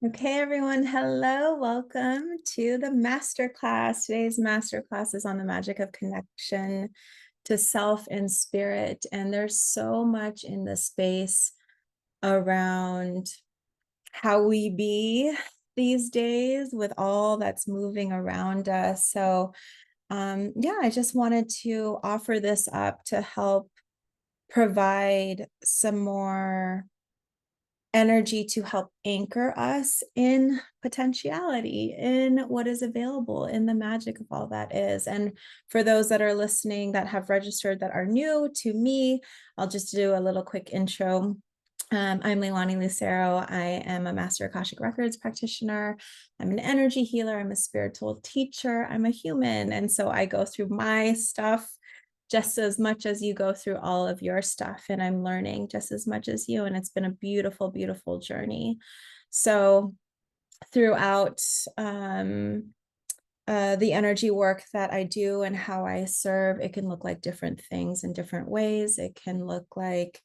Okay, everyone. Hello. Welcome to the masterclass. Today's masterclass is on the magic of connection to self and spirit. And there's so much in the space around how we be these days with all that's moving around us. So, I just wanted to offer this up to help provide some more energy to help anchor us in potentiality, in what is available, in the magic of all that is. And for those that are listening that have registered that are new to me, I'll just do a little quick intro. I'm Leilani Lucero. I am a Master Akashic Records practitioner. I'm an energy healer. I'm a spiritual teacher. I'm a human. And so I go through my stuff just as much as you go through all of your stuff. And I'm learning just as much as you. And it's been a beautiful, beautiful journey. So throughout the energy work that I do and how I serve, it can look like different things in different ways. It can look like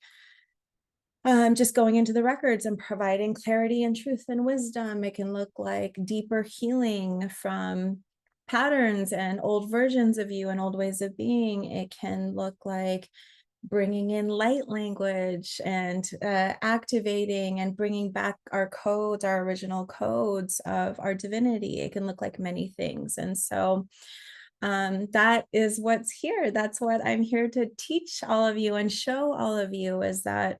just going into the records and providing clarity and truth and wisdom. It can look like deeper healing from patterns and old versions of you and old ways of being. It can look like bringing in light language and activating and bringing back our codes, our original codes of our divinity. It can look like many things. And so that is what's here. That's what I'm here to teach all of you and show all of you, is that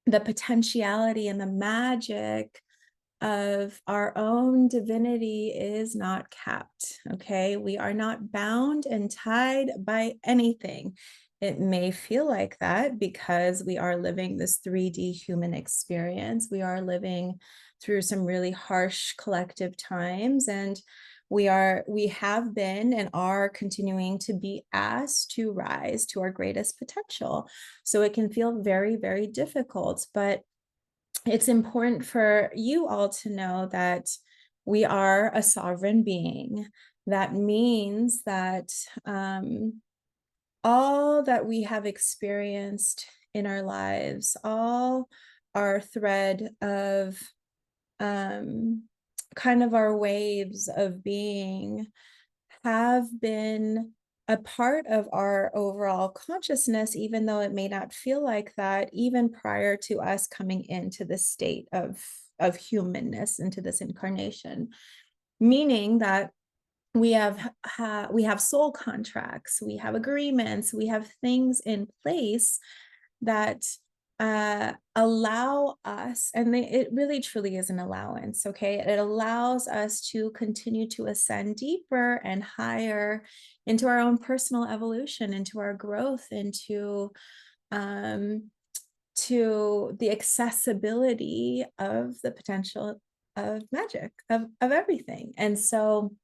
the potentiality and the magic of our own divinity is not capped. Okay. We are not bound and tied by anything. It may feel like that because we are living this 3D human experience. We are living through some really harsh collective times, and we have been and are continuing to be asked to rise to our greatest potential. So it can feel very, very difficult, but it's important for you all to know that we are a sovereign being. That means that all that we have experienced in our lives, all our thread of kind of our waves of being, have been a part of our overall consciousness, even though it may not feel like that, even prior to us coming into the state of humanness, into this incarnation. Meaning that we have soul contracts, we have agreements, we have things in place that allow us, and it really truly is an allowance. Okay, it allows us to continue to ascend deeper and higher into our own personal evolution, into our growth, into to the accessibility of the potential of magic, of everything. And so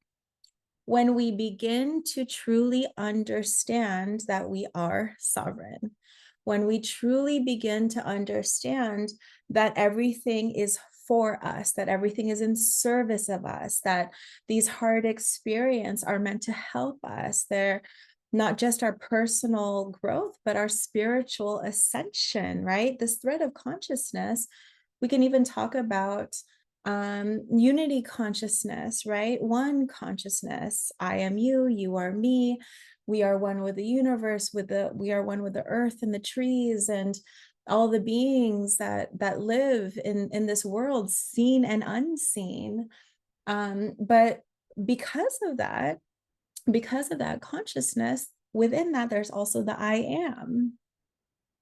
when we begin to truly understand that we are sovereign, when we truly begin to understand that everything is for us, that everything is in service of us, that these hard experiences are meant to help us, they're not just our personal growth, but our spiritual ascension, right? This thread of consciousness, we can even talk about unity consciousness, right? One consciousness. I am you, you are me. We are one with the universe, we are one with the earth and the trees and all the beings that live in this world, seen and unseen. But because of that, because of that consciousness, within that, there's also the I am.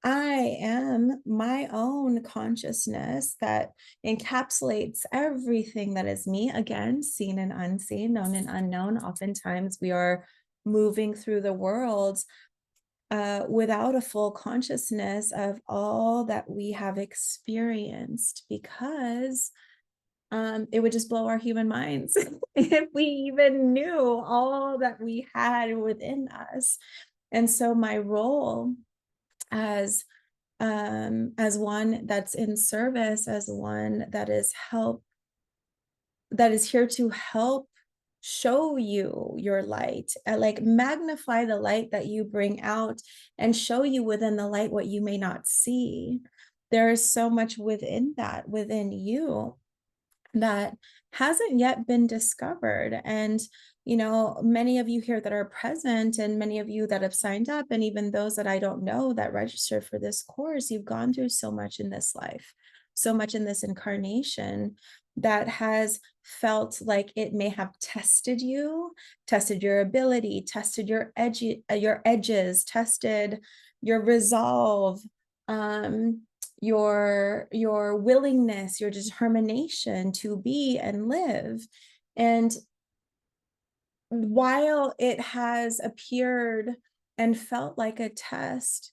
I am my own consciousness that encapsulates everything that is me, again, seen and unseen, known and unknown. Oftentimes, we are moving through the world without a full consciousness of all that we have experienced, because it would just blow our human minds if we even knew all that we had within us. And so, my role as one that's in service, as one that is here to help show you your light, like magnify the light that you bring out and show you within the light what you may not see. There is so much within that, within you. that hasn't yet been discovered. And, many of you here that are present, and many of you that have signed up, and even those that I don't know that registered for this course, you've gone through so much in this life, so much in this incarnation that has felt like it may have tested you, tested your ability, tested your edges, tested your resolve, um, your willingness, your determination to be and live. And while it has appeared and felt like a test,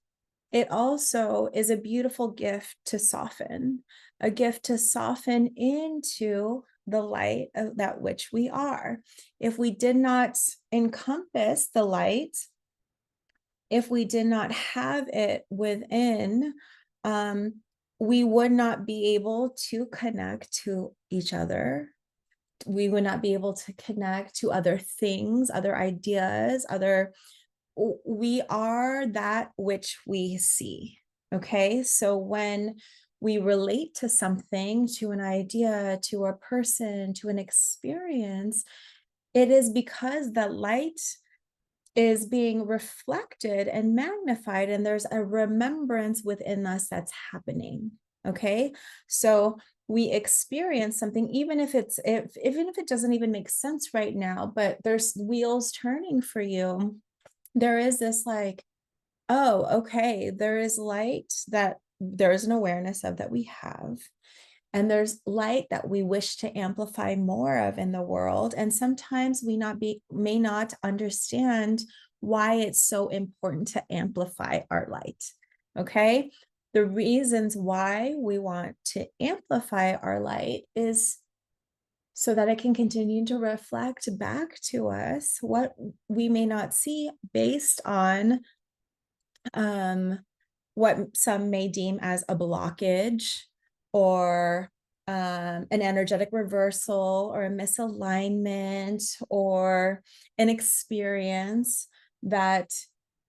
it also is a beautiful gift to soften, a gift to soften into the light of that which we are. If we did not encompass the light, if we did not have it within, um, we would not be able to connect to each other. We would not be able to connect to other things, other ideas, we are that which we see. Okay. So when we relate to something, to an idea, to a person, to an experience, it is because the light is being reflected and magnified, and there's a remembrance within us that's happening. Okay. So we experience something, even if even if it doesn't even make sense right now, but there's wheels turning for you. There is this like, oh, okay, there is light that there is an awareness of that we have. And there's light that we wish to amplify more of in the world. And sometimes we may not understand why it's so important to amplify our light. Okay. The reasons why we want to amplify our light is so that it can continue to reflect back to us what we may not see based on um, what some may deem as a blockage, or an energetic reversal, or a misalignment, or an experience that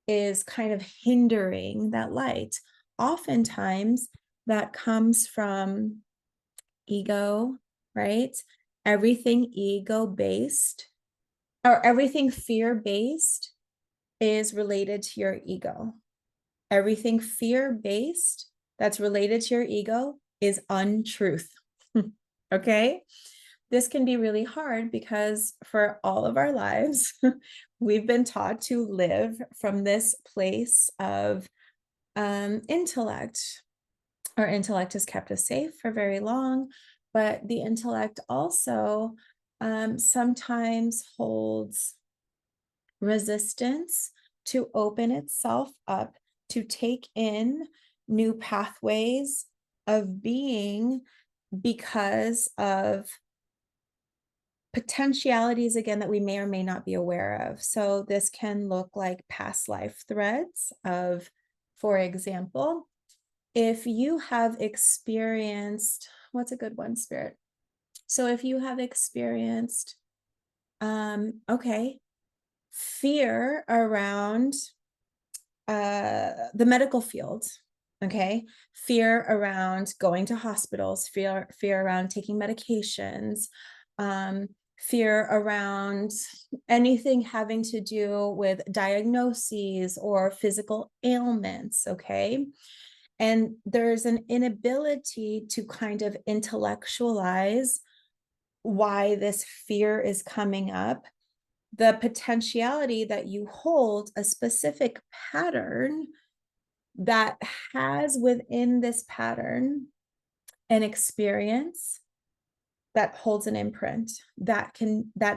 is kind of hindering that light. Oftentimes, that comes from ego, right? Everything ego based, or everything fear based, is related to your ego. Everything fear-based that's related to your ego is untruth. Okay? This can be really hard because for all of our lives, we've been taught to live from this place of intellect. Our intellect has kept us safe for very long, but the intellect also sometimes holds resistance to open itself up to take in new pathways of being, because of potentialities, again, that we may or may not be aware of. So this can look like past life threads of, for example, if you have experienced, what's a good one, Spirit? So if you have experienced, okay, fear around the medical field, okay, fear around going to hospitals, fear around taking medications, fear around anything having to do with diagnoses or physical ailments, okay. And there's an inability to kind of intellectualize why this fear is coming up, the potentiality that you hold a specific pattern that has within this pattern an experience that holds an imprint. That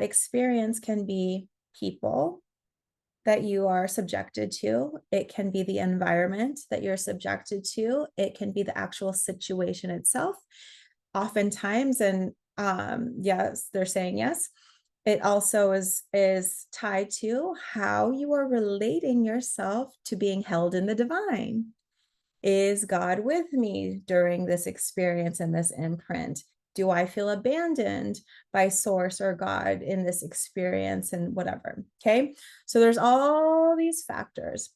experience can be people that you are subjected to, it can be the environment that you're subjected to, it can be the actual situation itself. Oftentimes, and yes, they're saying yes, it also is tied to how you are relating yourself to being held in the divine. Is God with me during this experience and this imprint? Do I feel abandoned by source or God in this experience and whatever? Okay. So there's all these factors.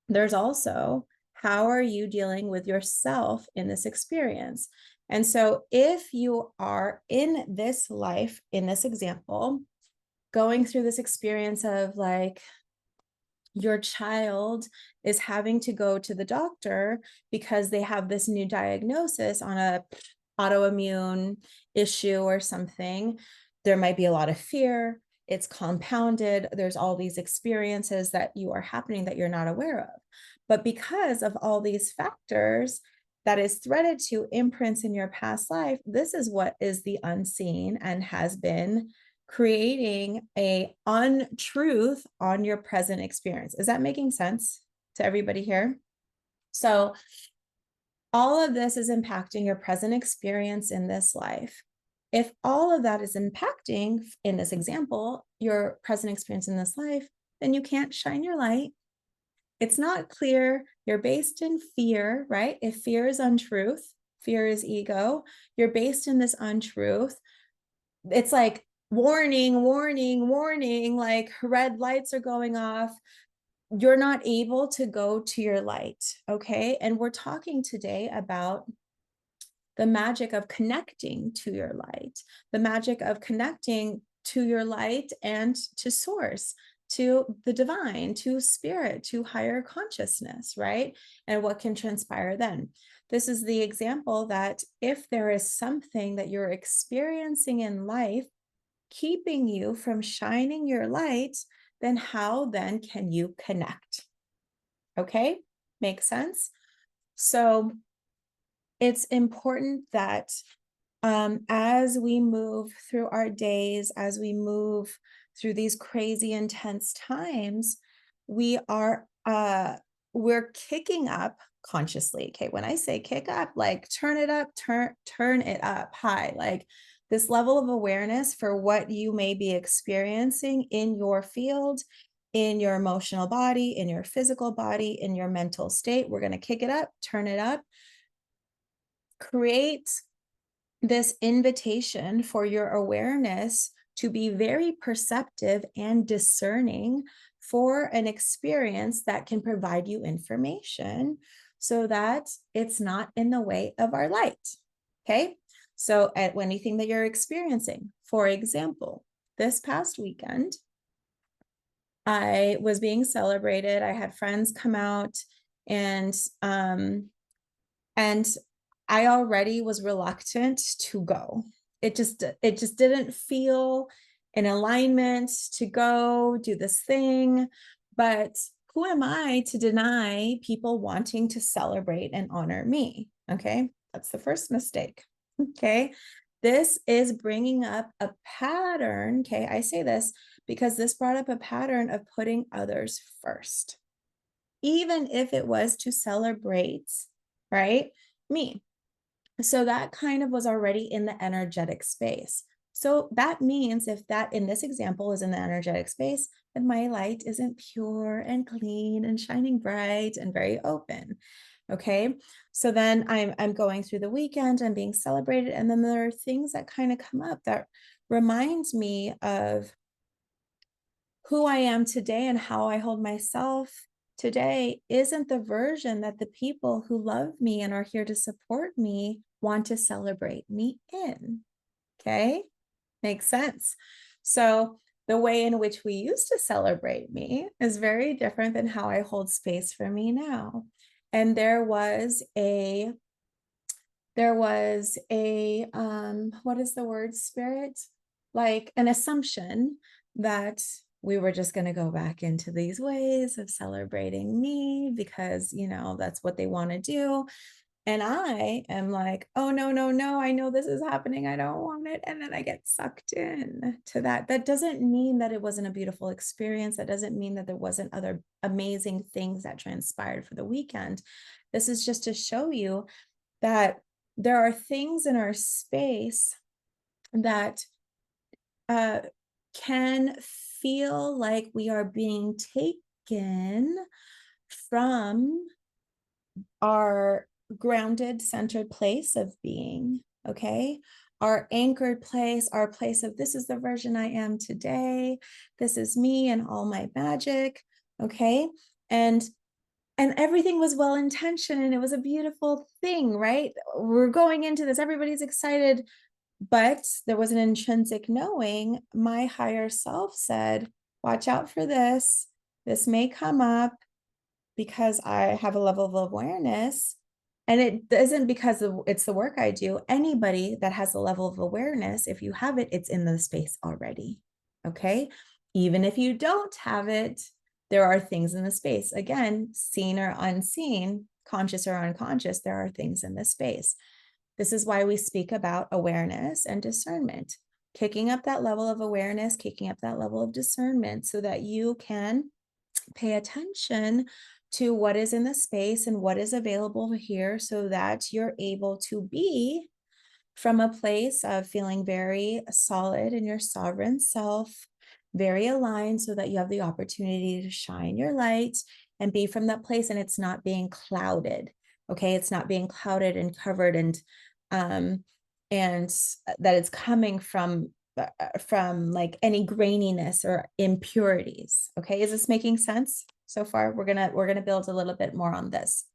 There's also, how are you dealing with yourself in this experience? And so if you are in this life, in this example, going through this experience of like your child is having to go to the doctor because they have this new diagnosis on a autoimmune issue or something, there might be a lot of fear. It's compounded. There's all these experiences that you are happening that you're not aware of. But because of all these factors that is threaded to imprints in your past life, this is what is the unseen and has been creating a untruth on your present experience. Is that making sense to everybody here? So all of this is impacting your present experience in this life. If all of that is impacting, in this example, your present experience in this life, then you can't shine your light. It's not clear. You're based in fear, right? If fear is untruth, fear is ego, you're based in this untruth. It's like warning, warning, warning, like red lights are going off. You're not able to go to your light. Okay. And we're talking today about the magic of connecting to your light, the magic of connecting to your light and to source, to the divine, to spirit, to higher consciousness, right? And what can transpire then. This is the example that if there is something that you're experiencing in life keeping you from shining your light, then how then can you connect? Okay, makes sense? So it's important that as we move through our days, as we move through these crazy intense times, we are we're kicking up consciously. Okay, when I say kick up, like turn it up, turn it up high, like this level of awareness for what you may be experiencing in your field, in your emotional body, in your physical body, in your mental state. We're going to kick it up, turn it up, create this invitation for your awareness to be very perceptive and discerning for an experience that can provide you information so that it's not in the way of our light. Okay. So at anything that you're experiencing, for example, this past weekend, I was being celebrated. I had friends come out and and I already was reluctant to go. It just didn't feel in alignment to go do this thing. But who am I to deny people wanting to celebrate and honor me? Okay, that's the first mistake. Okay, this is bringing up a pattern. Okay, I say this because this brought up a pattern of putting others first, even if it was to celebrate, right? Me. So that kind of was already in the energetic space. So that means if that in this example is in the energetic space, then my light isn't pure and clean and shining bright and very open. Okay. So then I'm going through the weekend, I'm being celebrated. And then there are things that kind of come up that reminds me of who I am today and how I hold myself today isn't the version that the people who love me and are here to support me want to celebrate me in. Okay, makes sense. So the way in which we used to celebrate me is very different than how I hold space for me now. And there was a what is the word, spirit, like an assumption that we were just going to go back into these ways of celebrating me because that's what they want to do. And I am like, oh no, no, no, I know this is happening, I don't want it. And then I get sucked in to that. That doesn't mean that it wasn't a beautiful experience. That doesn't mean that there wasn't other amazing things that transpired for the weekend. This is just to show you that there are things in our space that can feel like we are being taken from our grounded, centered place of being, okay? Our anchored place, our place of this is the version I am today. This is me and all my magic, okay? And And everything was well intentioned and it was a beautiful thing, right? We're going into this, everybody's excited, but there was an intrinsic knowing. My higher self said, watch out for this. This may come up because I have a level of awareness. And it isn't because it's the work I do. Anybody that has a level of awareness, if you have it, it's in the space already. Okay. Even if you don't have it, there are things in the space. Again, seen or unseen, conscious or unconscious, there are things in the space. This is why we speak about awareness and discernment, kicking up that level of awareness, kicking up that level of discernment so that you can pay attention to what is in the space and what is available here so that you're able to be from a place of feeling very solid in your sovereign self, very aligned so that you have the opportunity to shine your light and be from that place and it's not being clouded. Okay, it's not being clouded and covered and that it's coming from like any graininess or impurities. Okay, is this making sense so far? We're gonna build a little bit more on this.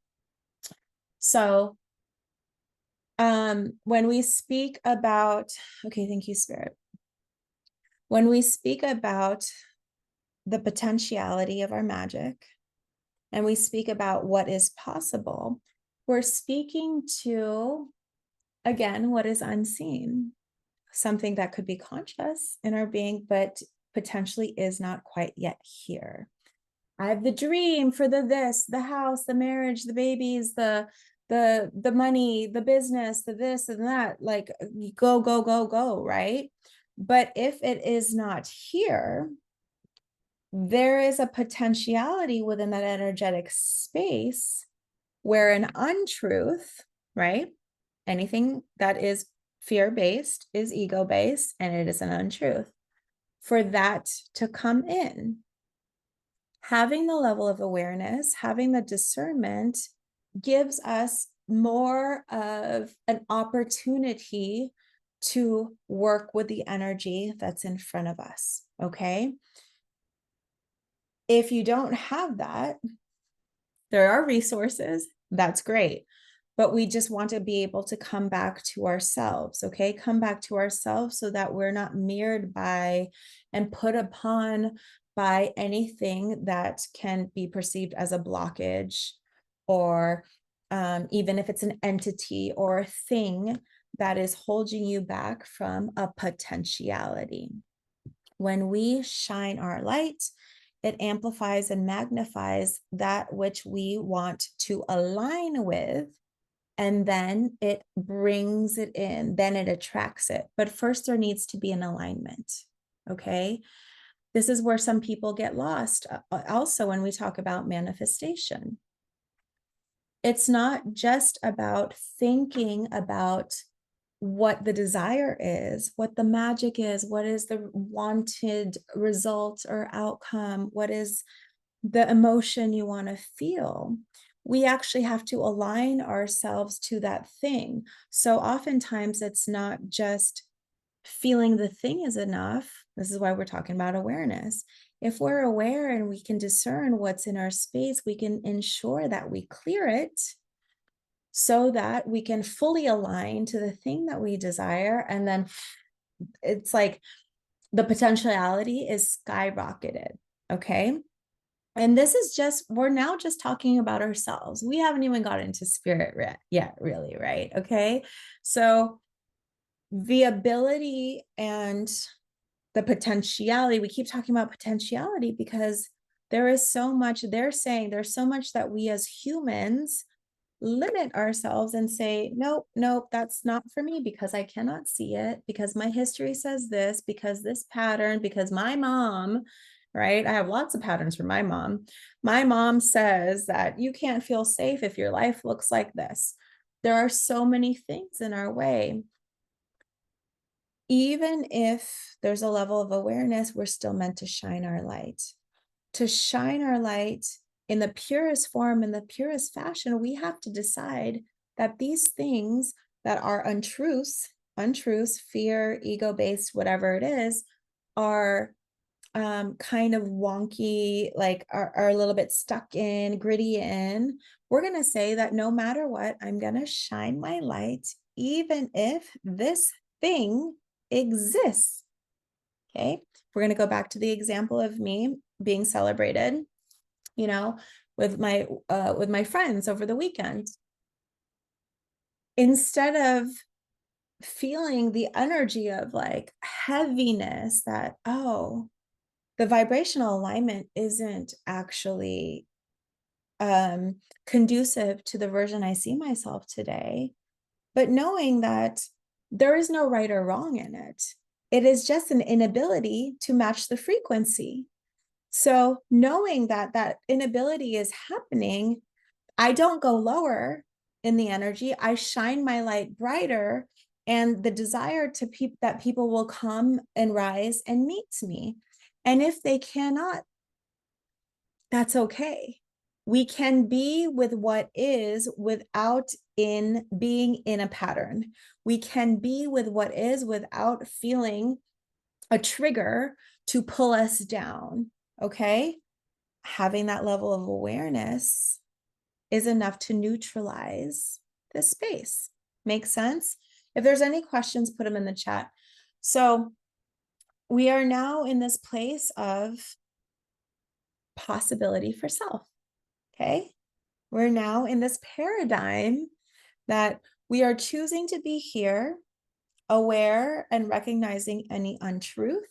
So when we speak about, okay, thank you, Spirit. When we speak about the potentiality of our magic and we speak about what is possible, we're speaking to, again, what is unseen, something that could be conscious in our being, but potentially is not quite yet here. I have the dream for the this, the house, the marriage, the babies, the money, the business, the this and that, like go, go, go, go, right? But if it is not here, there is a potentiality within that energetic space where an untruth, right? Anything that is fear-based is ego-based, and it is an untruth. For that to come in, having the level of awareness, having the discernment gives us more of an opportunity to work with the energy that's in front of us. Okay. If you don't have that, there are resources. That's great. But we just want to be able to come back to ourselves. Okay. Come back to ourselves so that we're not mirrored by and put upon by anything that can be perceived as a blockage, or even if it's an entity or a thing that is holding you back from a potentiality. When we shine our light, it amplifies and magnifies that which we want to align with, and then it brings it in, then it attracts it. But first, there needs to be an alignment. Okay. This is where some people get lost. Also, when we talk about manifestation, it's not just about thinking about what the desire is, what the magic is, what is the wanted result or outcome, what is the emotion you want to feel. We actually have to align ourselves to that thing. So oftentimes it's not just feeling the thing is enough. This is why we're talking about awareness. If we're aware and we can discern what's in our space, we can ensure that we clear it so that we can fully align to the thing that we desire. And then it's like the potentiality is skyrocketed. Okay. And this is just, we're now just talking about ourselves. We haven't even got into spirit yet, really, right? Okay. So the ability and the potentiality, we keep talking about potentiality because there is so much, they're saying there's so much that we as humans limit ourselves and say, nope, nope, that's not for me because I cannot see it, because my history says this, because this pattern, because my mom, right? I have lots of patterns from my mom. My mom says that you can't feel safe if your life looks like this. There are so many things in our way. Even if there's a level of awareness, we're still meant to shine our light. To shine our light in the purest form, in the purest fashion, we have to decide that these things that are untruths, fear, ego-based, whatever it is, are kind of wonky, like are a little bit stuck in, gritty in, we're going to say that no matter what, I'm going to shine my light, even if this thing exists. Okay. We're going to go back to the example of me being celebrated, you know, with my friends over the weekend. Instead of feeling the energy of like heaviness that, oh, the vibrational alignment isn't actually conducive to the version I see myself today, but knowing that there is no right or wrong in it. It is just an inability to match the frequency. So knowing that that inability is happening, I don't go lower in the energy. I shine my light brighter, and the desire to that people will come and rise and meet me. And if they cannot, that's okay. We can be with what is without in being in a pattern. We can be with what is without feeling a trigger to pull us down. Okay. Having that level of awareness is enough to neutralize this space. Make sense? If there's any questions, put them in the chat. So we are now in this place of possibility for self. Okay. We're now in this paradigm that we are choosing to be here, aware and recognizing any untruth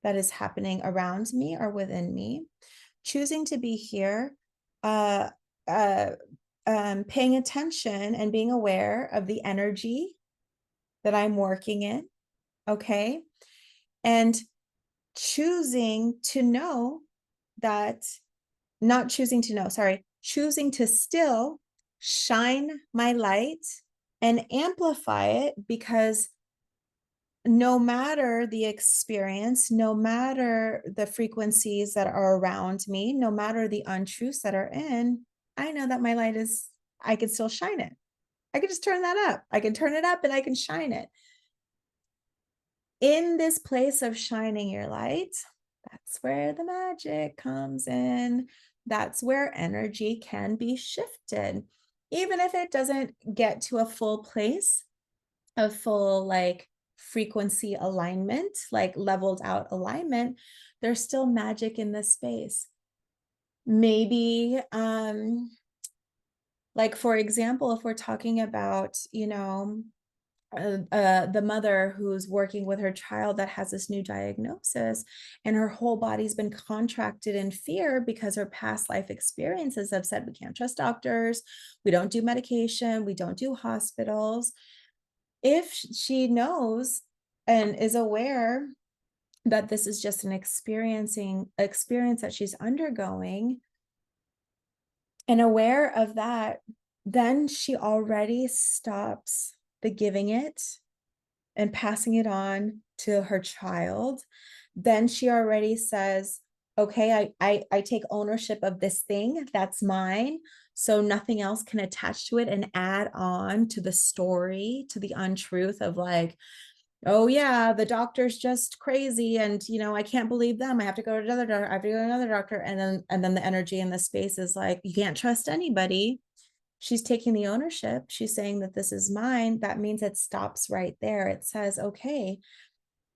that is happening around me or within me, choosing to be here, uh, uh, paying attention and being aware of the energy that I'm working in, okay? And choosing to know that, not choosing to know, sorry, choosing to still shine my light and amplify it, because no matter the experience, no matter the frequencies that are around me, no matter the untruths that are in, I know that my light is, I can still shine it. I can just turn that up. I can turn it up and I can shine it. In this place of shining your light, that's where the magic comes in. That's where energy can be shifted. Even if it doesn't get to a full place, a full like frequency alignment, like leveled out alignment, there's still magic in this space. Maybe like for example, if we're talking about, the mother who's working with her child that has this new diagnosis, and her whole body's been contracted in fear because her past life experiences have said we can't trust doctors, we don't do medication, we don't do hospitals. If she knows and is aware that this is just an experience that she's undergoing, and aware of that, then she already stops the giving it and passing it on to her child. Then she already says, okay, I take ownership of this thing, that's mine. So nothing else can attach to it and add on to the story, to the untruth of like, oh yeah, the doctor's just crazy, and I can't believe them. I have to go to another doctor. I have to go to another doctor. And then the energy in the space is like, you can't trust anybody. She's taking the ownership. She's saying that this is mine. That means it stops right there. It says, okay,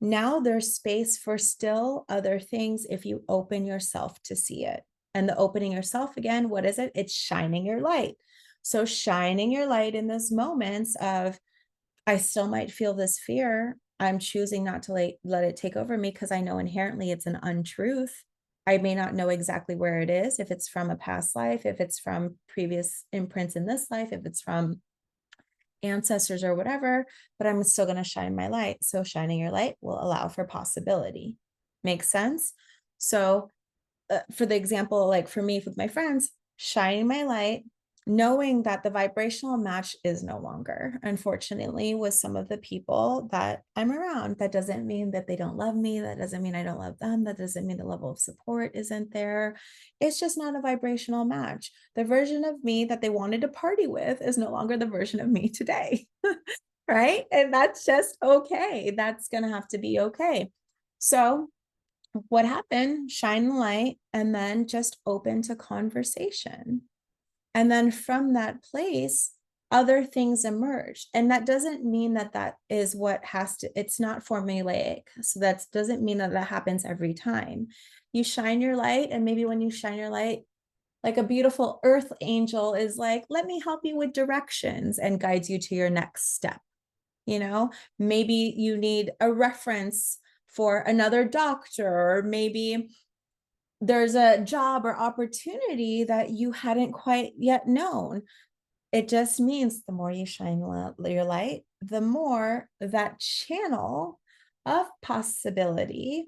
now there's space for still other things if you open yourself to see it. And the opening yourself, again, what is it? It's shining your light. So shining your light in those moments of, I still might feel this fear. I'm choosing not to let it take over me, because I know inherently it's an untruth. I may not know exactly where it is, if it's from a past life, if it's from previous imprints in this life, if it's from ancestors or whatever, but I'm still going to shine my light. So shining your light will allow for possibility. Makes sense? So for the example, like for me with my friends, shining my light, knowing that the vibrational match is no longer, unfortunately, with some of the people that I'm around. That doesn't mean that they don't love me. That doesn't mean I don't love them. That doesn't mean the level of support isn't there. It's just not a vibrational match. The version of me that they wanted to party with is no longer the version of me today. Right? And that's just okay. That's going to have to be okay. So what happened? Shine the light and then just open to conversation. And then from that place, other things emerge. And that doesn't mean that that is what has to, it's not formulaic. So that doesn't mean that that happens every time. You shine your light, and maybe when you shine your light, like a beautiful earth angel is like, let me help you with directions and guides you to your next step. You know, maybe you need a reference for another doctor, or maybe there's a job or opportunity that you hadn't quite yet known. It just means the more you shine your light, the more that channel of possibility,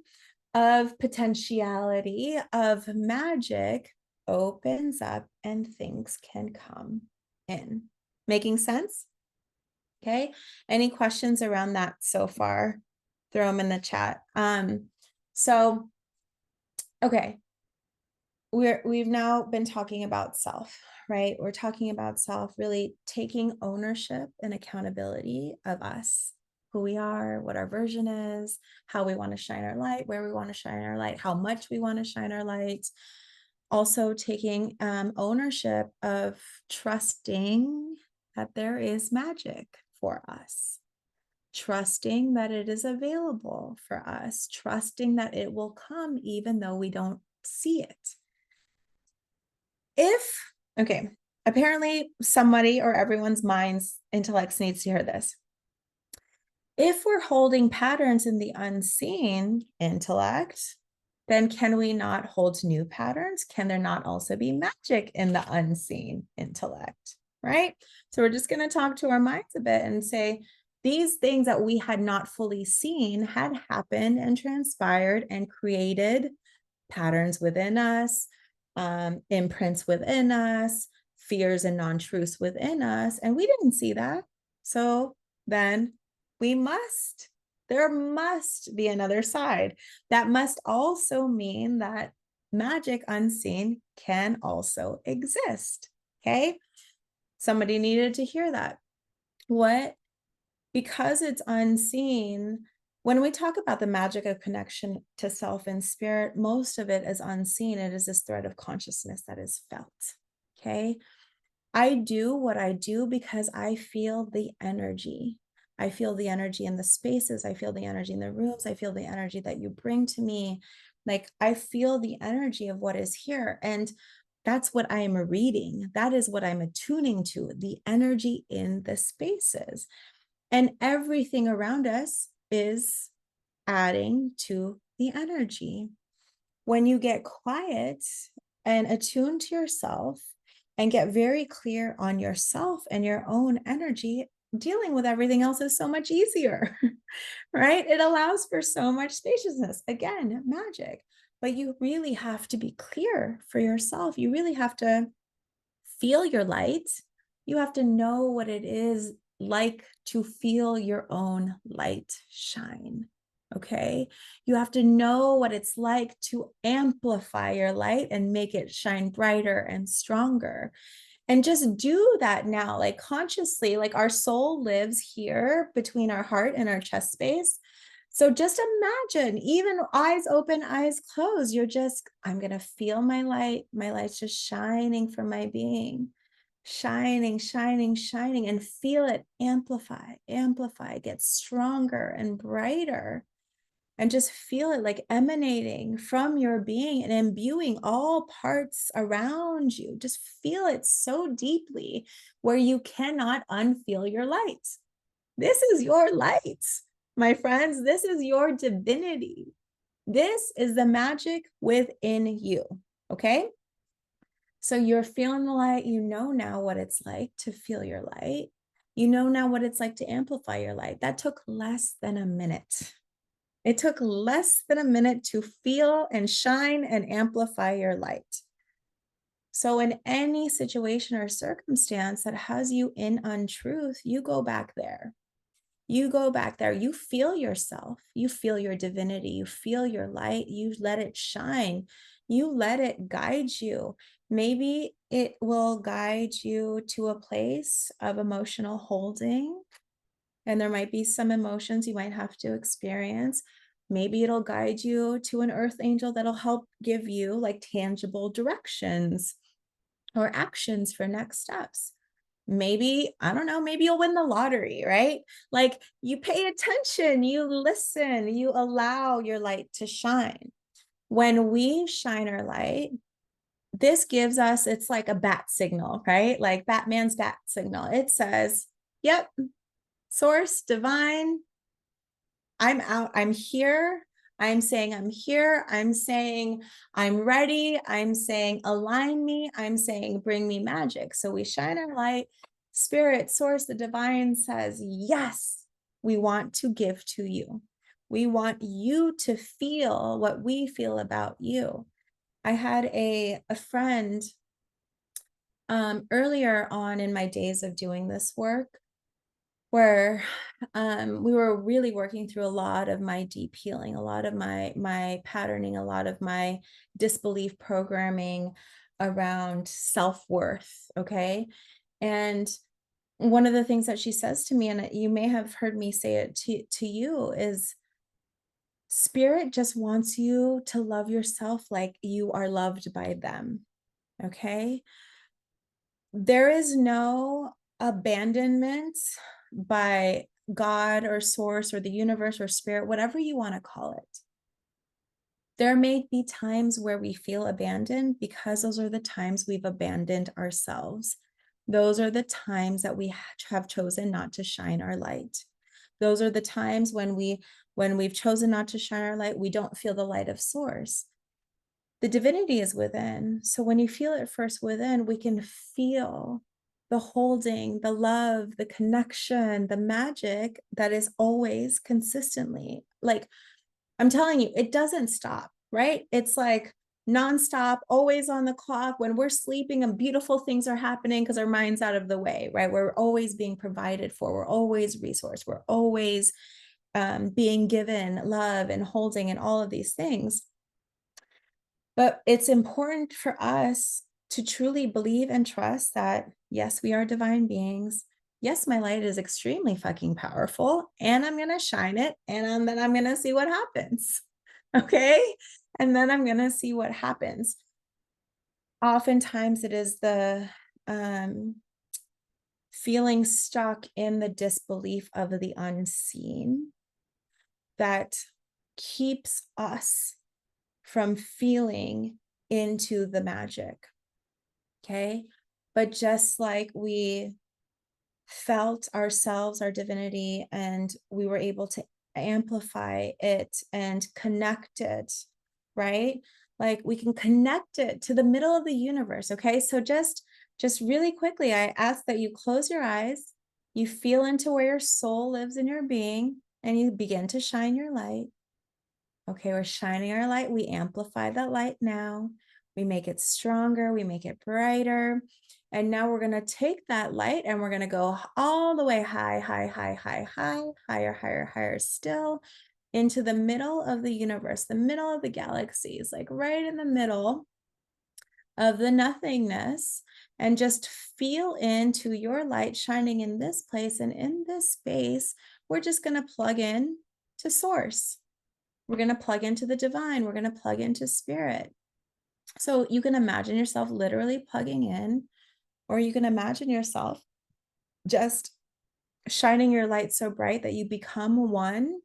of potentiality, of magic opens up and things can come in. Making sense? Okay. Any questions around that so far? Throw them in the chat. So, okay. We've now been talking about self, right? We're talking about self, really taking ownership and accountability of us, who we are, what our version is, how we want to shine our light, where we want to shine our light, how much we want to shine our light. Also taking ownership of trusting that there is magic for us, trusting that it is available for us, trusting that it will come even though we don't see it. Okay, apparently somebody or everyone's minds, intellects needs to hear this. If we're holding patterns in the unseen intellect, then can we not hold new patterns? Can there not also be magic in the unseen intellect? Right? So we're just going to talk to our minds a bit and say, these things that we had not fully seen had happened and transpired and created patterns within us, imprints within us, fears and non-truths within us, and we didn't see that. So then there must be another side. That must also mean that magic unseen can also exist. Okay. Somebody needed to hear that. Because it's unseen, when we talk about the magic of connection to self and spirit, most of it is unseen. It is this thread of consciousness that is felt. Okay. I do what I do because I feel the energy. I feel the energy in the spaces. I feel the energy in the rooms. I feel the energy that you bring to me. Like, I feel the energy of what is here. And that's what I am reading. That is what I'm attuning to, the energy in the spaces. And everything around us is adding to the energy. When you get quiet and attune to yourself and get very clear on yourself and your own energy, dealing with everything else is so much easier, right? It allows for so much spaciousness. Again, magic. But you really have to be clear for yourself. You really have to feel your light. You have to know what it is like to feel your own light shine. Okay. You have to know what it's like to amplify your light and make it shine brighter and stronger. And just do that now, like consciously, like our soul lives here between our heart and our chest space. So just imagine, even eyes open, eyes closed, I'm going to feel my light. My light's just shining from my being, shining, shining, shining, and feel it amplify, get stronger and brighter. And just feel it like emanating from your being and imbuing all parts around you. Just feel it so deeply where you cannot unfeel your light. This is your light, my friends. This is your divinity. This is the magic within you. Okay. So you're feeling the light. You know now what it's like to feel your light. You know now what it's like to amplify your light. That took less than a minute. It took less than a minute to feel and shine and amplify your light. So in any situation or circumstance that has you in untruth, you go back there. You go back there. You feel yourself. You feel your divinity. You feel your light. You let it shine. You let it guide you. Maybe it will guide you to a place of emotional holding. And there might be some emotions you might have to experience. Maybe it'll guide you to an earth angel that'll help give you like tangible directions or actions for next steps. Maybe, I don't know, maybe you'll win the lottery, right? Like you pay attention, you listen, you allow your light to shine. When we shine our light, this gives us, it's like a bat signal, right? Like Batman's bat signal. It says, yep, source, divine, I'm out, I'm here. I'm saying I'm here. I'm saying I'm ready. I'm saying align me. I'm saying bring me magic. So we shine our light. Spirit, source, the divine says, yes, we want to give to you. We want you to feel what we feel about you. I had a friend earlier on in my days of doing this work where we were really working through a lot of my deep healing, a lot of my patterning, a lot of my disbelief programming around self-worth. Okay. And one of the things that she says to me, and you may have heard me say it to you, is spirit just wants you to love yourself like you are loved by them. Okay. There is no abandonment by God or source or the universe or spirit, whatever you want to call it. There may be times where we feel abandoned because those are the times we've abandoned ourselves. Those are the times that we have chosen not to shine our light. Those are the times when we've chosen not to shine our light, we don't feel the light of source. The divinity is within. So when you feel it first within, we can feel the holding, the love, the connection, the magic that is always consistently. Like I'm telling you, it doesn't stop, right? It's like nonstop, always on the clock. When we're sleeping and beautiful things are happening because our mind's out of the way, right? We're always being provided for. We're always resourced. We're always being given love and holding and all of these things. But it's important for us to truly believe and trust that, yes, we are divine beings. Yes, my light is extremely fucking powerful and I'm going to shine it and then I'm going to see what happens. Okay. And then I'm going to see what happens. Oftentimes it is the feeling stuck in the disbelief of the unseen that keeps us from feeling into the magic. Okay. But just like we felt ourselves, our divinity, and we were able to amplify it and connect it, right? Like we can connect it to the middle of the universe. Okay. So just really quickly, I ask that you close your eyes, you feel into where your soul lives in your being, and you begin to shine your light. Okay, we're shining our light. We amplify that light now. We make it stronger. We make it brighter. And now we're going to take that light and we're going to go all the way high, high, high, high, high, higher, higher, higher still into the middle of the universe, the middle of the galaxies, like right in the middle of the nothingness. And just feel into your light shining in this place. And in this space, we're just going to plug in to source. We're going to plug into the divine. We're going to plug into spirit. So you can imagine yourself literally plugging in, or you can imagine yourself just shining your light so bright that you become one.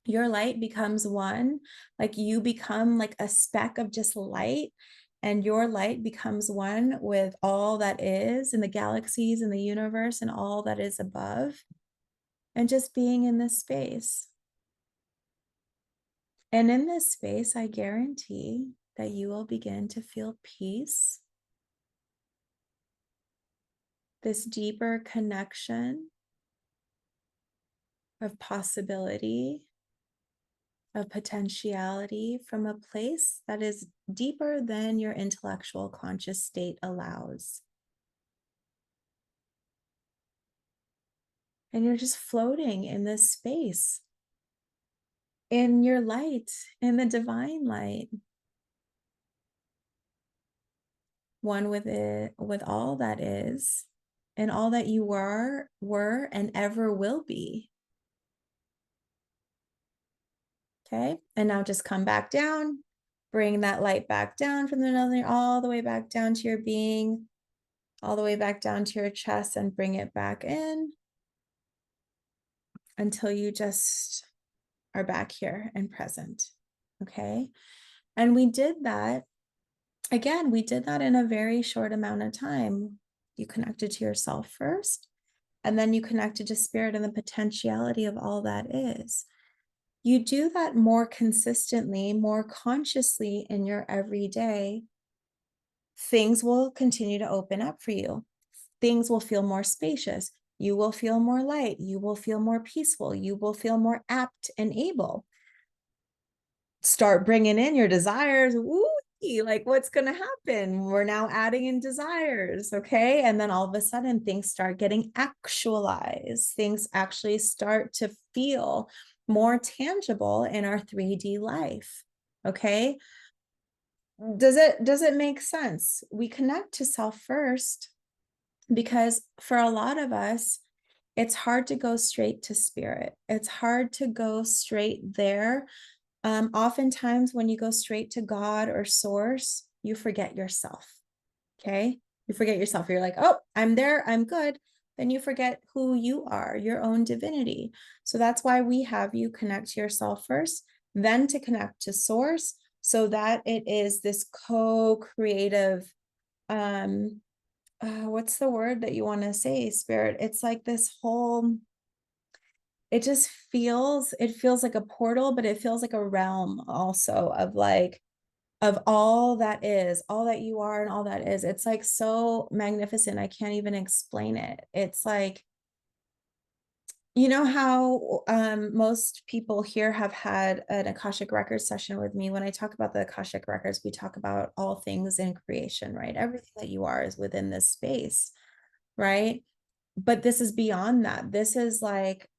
Your light becomes one, like you become like a speck of just light, and your light becomes one with all that is in the galaxies and the universe and all that is above. And just being in this space. And in this space, I guarantee that you will begin to feel peace, this deeper connection of possibility, of potentiality from a place that is deeper than your intellectual conscious state allows. And you're just floating in this space, in your light, in the divine light. One with it, with all that is, and all that you were, and ever will be. Okay. And now just come back down, bring that light back down from the nose, all the way back down to your being, all the way back down to your chest, and bring it back in until you just are back here and present. Okay. And we did that. Again, we did that in a very short amount of time. You connected to yourself first, and then you connected to spirit and the potentiality of all that is. You do that more consistently, more consciously in your everyday, things will continue to open up for you. Things will feel more spacious. You will feel more light. You will feel more peaceful. You will feel more apt and able. Start bringing in your desires. Woo, like what's going to happen? We're now adding in desires. Okay. And then all of a sudden things start getting actualized. Things actually start to feel more tangible in our 3D life. Okay. Does it make sense? We connect to self first because for a lot of us, it's hard to go straight to spirit. It's hard to go straight there. Oftentimes when you go straight to God or source, you forget yourself. Okay. You forget yourself. You're like, oh, I'm there. I'm good. Then you forget who you are, your own divinity. So that's why we have you connect to yourself first, then to connect to source, so that it is this co-creative, what's the word that you want to say, spirit? It's like this whole, it feels like a portal, but it feels like a realm also of like, of all that is, all that you are and all that is. It's like so magnificent. I can't even explain it. It's like, you know how most people here have had an Akashic Records session with me. When I talk about the Akashic Records, we talk about all things in creation, right? Everything that you are is within this space, right? But this is beyond that. This is like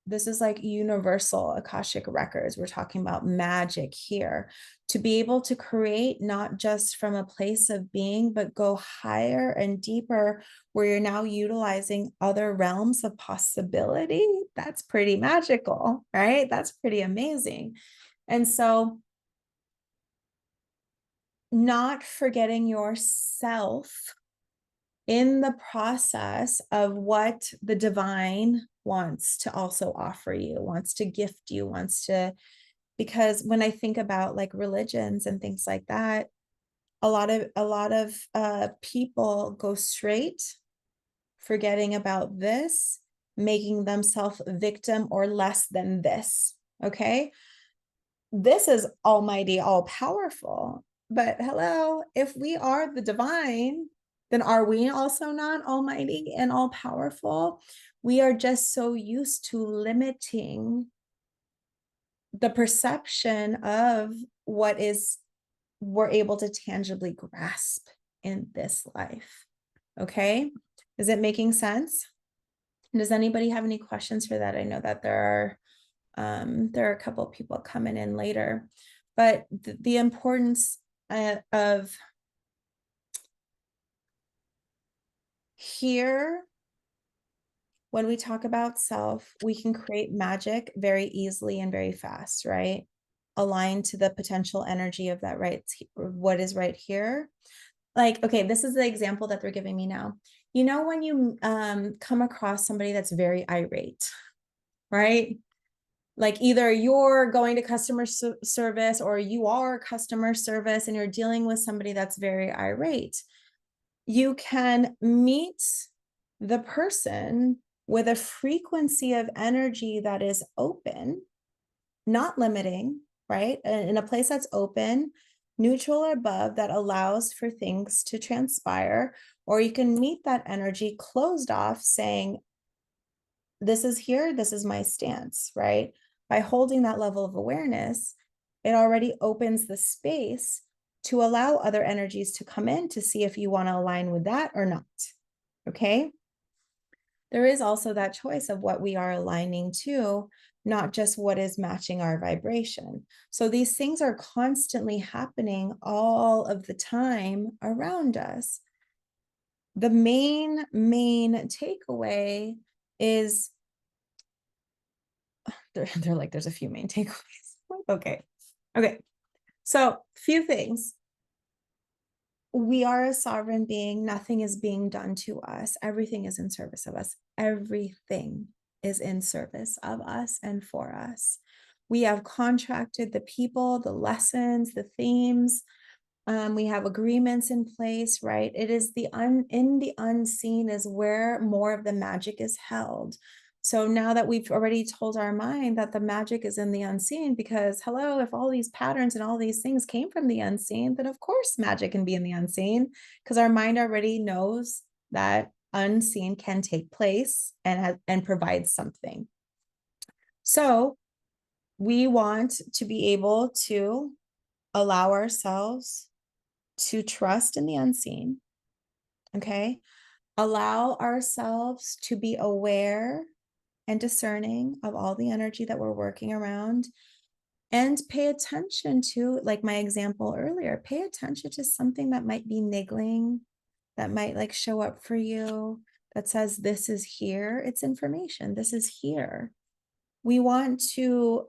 universal Akashic Records. We're talking about magic here, to be able to create not just from a place of being, but go higher and deeper, where you're now utilizing other realms of possibility. That's pretty magical, right? That's pretty amazing. And so, not forgetting yourself in the process of what the divine wants to also offer you, wants to gift you, wants to, because when I think about like religions and things like that, a lot of people go straight, forgetting about this, making themselves victim or less than this. Okay. This is almighty, all powerful. But hello, if we are the divine, then are we also not almighty and all powerful? We are just so used to limiting the perception of what is we're able to tangibly grasp in this life. Okay. Is it making sense? Does anybody have any questions for that? I know that there are a couple of people coming in later, but the importance of here, when we talk about self, we can create magic very easily and very fast, right? Aligned to the potential energy of that, right? What is right here. Like, okay, this is the example that they're giving me now. You know, when you come across somebody that's very irate, right? Like either you're going to customer service or you are customer service and you're dealing with somebody that's very irate. You can meet the person with a frequency of energy that is open, not limiting, right? In a place that's open, neutral or above, that allows for things to transpire. Or you can meet that energy closed off, saying, this is here, this is my stance, right? By holding that level of awareness, it already opens the space to allow other energies to come in to see if you want to align with that or not. Okay. There is also that choice of what we are aligning to, not just what is matching our vibration. So these things are constantly happening all of the time around us. The main takeaway is, they're like, there's a few main takeaways. Okay. Okay. So, few things. We are a sovereign being. Nothing is being done to us. Everything is in service of us. Everything is in service of us and for us. We have contracted the people, the lessons, the themes. We have agreements in place, right? It is in the unseen is where more of the magic is held. So now that we've already told our mind that the magic is in the unseen, because hello, if all these patterns and all these things came from the unseen, then of course magic can be in the unseen, because our mind already knows that unseen can take place and provide something. So we want to be able to allow ourselves to trust in the unseen. Okay. Allow ourselves to be aware and discerning of all the energy that we're working around, and pay attention to, like my example earlier, pay attention to something that might be niggling, that might like show up for you, that says, this is here. It's information. This is here. We want to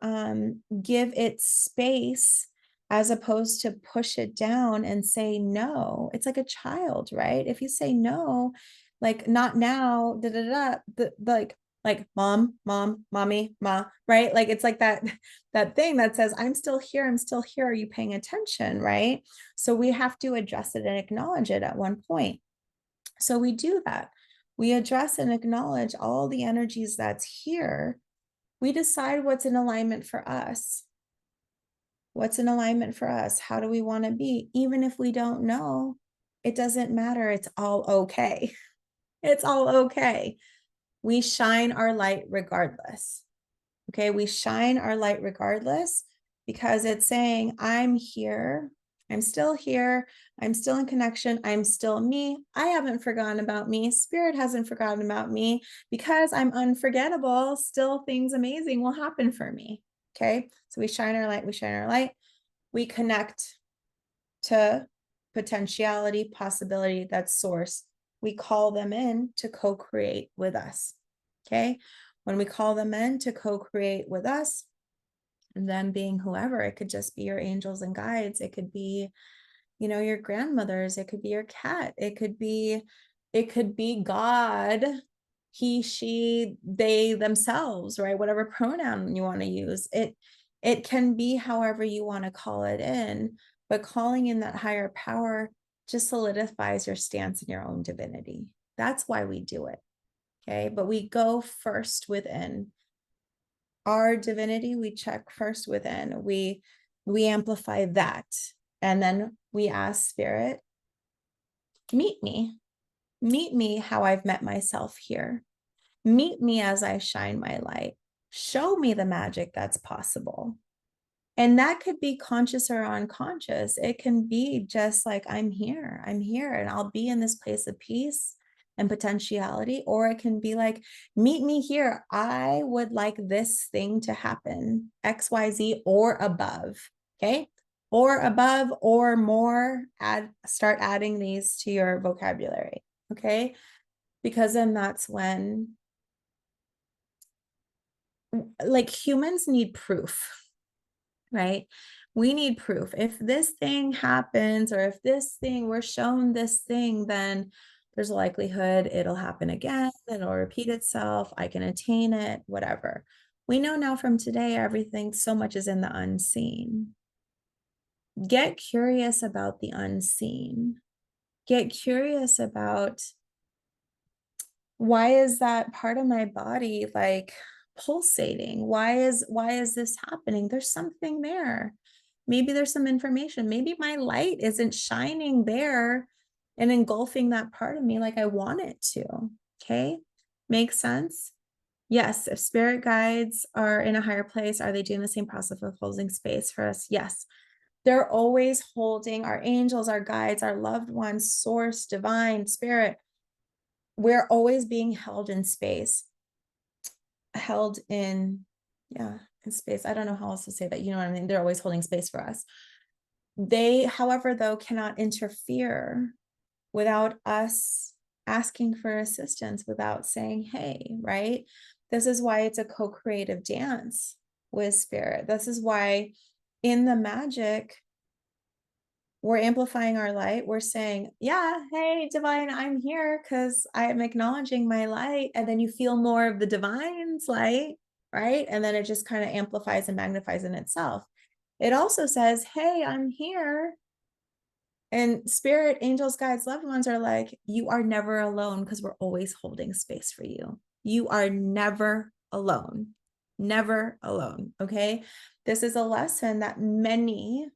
give it space as opposed to push it down and say no. It's like a child, right? If you say no, like not now, da da da, like mom, mommy, ma, right? Like it's like that thing that says, I'm still here, I'm still here. Are you paying attention, right? So we have to address it and acknowledge it at one point. So we do that. We address and acknowledge all the energies that's here. We decide what's in alignment for us. What's in alignment for us? How do we want to be? Even if we don't know, it doesn't matter. It's all okay. It's all okay. We shine our light regardless. Okay. We shine our light regardless because it's saying, I'm here. I'm still here. I'm still in connection. I'm still me. I haven't forgotten about me. Spirit hasn't forgotten about me. Because I'm unforgettable, still things amazing will happen for me. Okay. So we shine our light. We shine our light. We connect to potentiality, possibility, that's source. We call them in to co-create with us. Okay. When we call them in to co-create with us, and them being whoever, it could just be your angels and guides. It could be, your grandmothers. It could be your cat. It could be God, he, she, they, themselves, right? Whatever pronoun you want to use. It can be however you want to call it in, but calling in that higher power just solidifies your stance in your own divinity. That's why we do it. Okay. But we go first within our divinity. We check first within. We amplify that. And then we ask spirit, meet me how I've met myself here. Meet me as I shine my light. Show me the magic that's possible. And that could be conscious or unconscious. It can be just like, I'm here, and I'll be in this place of peace and potentiality. Or it can be like, meet me here. I would like this thing to happen, XYZ or above. Okay. Or above or more. Start adding these to your vocabulary. Okay. Because then that's when, like, humans need proof, right? We need proof. If this thing happens, or if this thing, we're shown this thing, then there's a likelihood it'll happen again, it'll repeat itself, I can attain it, whatever. We know now from today, everything, so much is in the unseen. Get curious about the unseen. Get curious about, why is that part of my body like pulsating? Why is this happening? There's something there. Maybe there's some information. Maybe my light isn't shining there and engulfing that part of me like I want it to. Okay. Makes sense? Yes. If spirit guides are in a higher place, are they doing the same process of holding space for us? Yes. They're always holding, our angels, our guides, our loved ones, source, divine, spirit. We're always being held in space, held in, yeah, in space. I don't know how else to say that. You know what I mean? They're always holding space for us. They, however, though, cannot interfere without us asking for assistance, without saying, hey, right? This is why it's a co-creative dance with spirit. This is why in the magic, we're amplifying our light. We're saying, yeah, hey, divine, I'm here because I am acknowledging my light. And then you feel more of the divine's light, right? And then it just kind of amplifies and magnifies in itself. It also says, hey, I'm here. And spirit, angels, guides, loved ones are like, you are never alone because we're always holding space for you. You are never alone, never alone. Okay. This is a lesson that many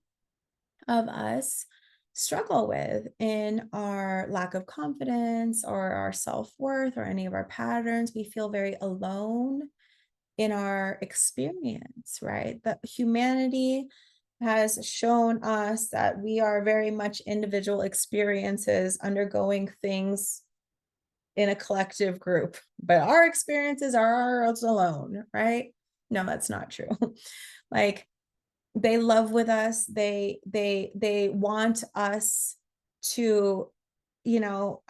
of us struggle with in our lack of confidence or our self-worth or any of our patterns. We feel very alone in our experience, right? That humanity has shown us that we are very much individual experiences undergoing things in a collective group, but our experiences are ours alone, right? No, that's not true. Like, they love with us, they want us to, you know,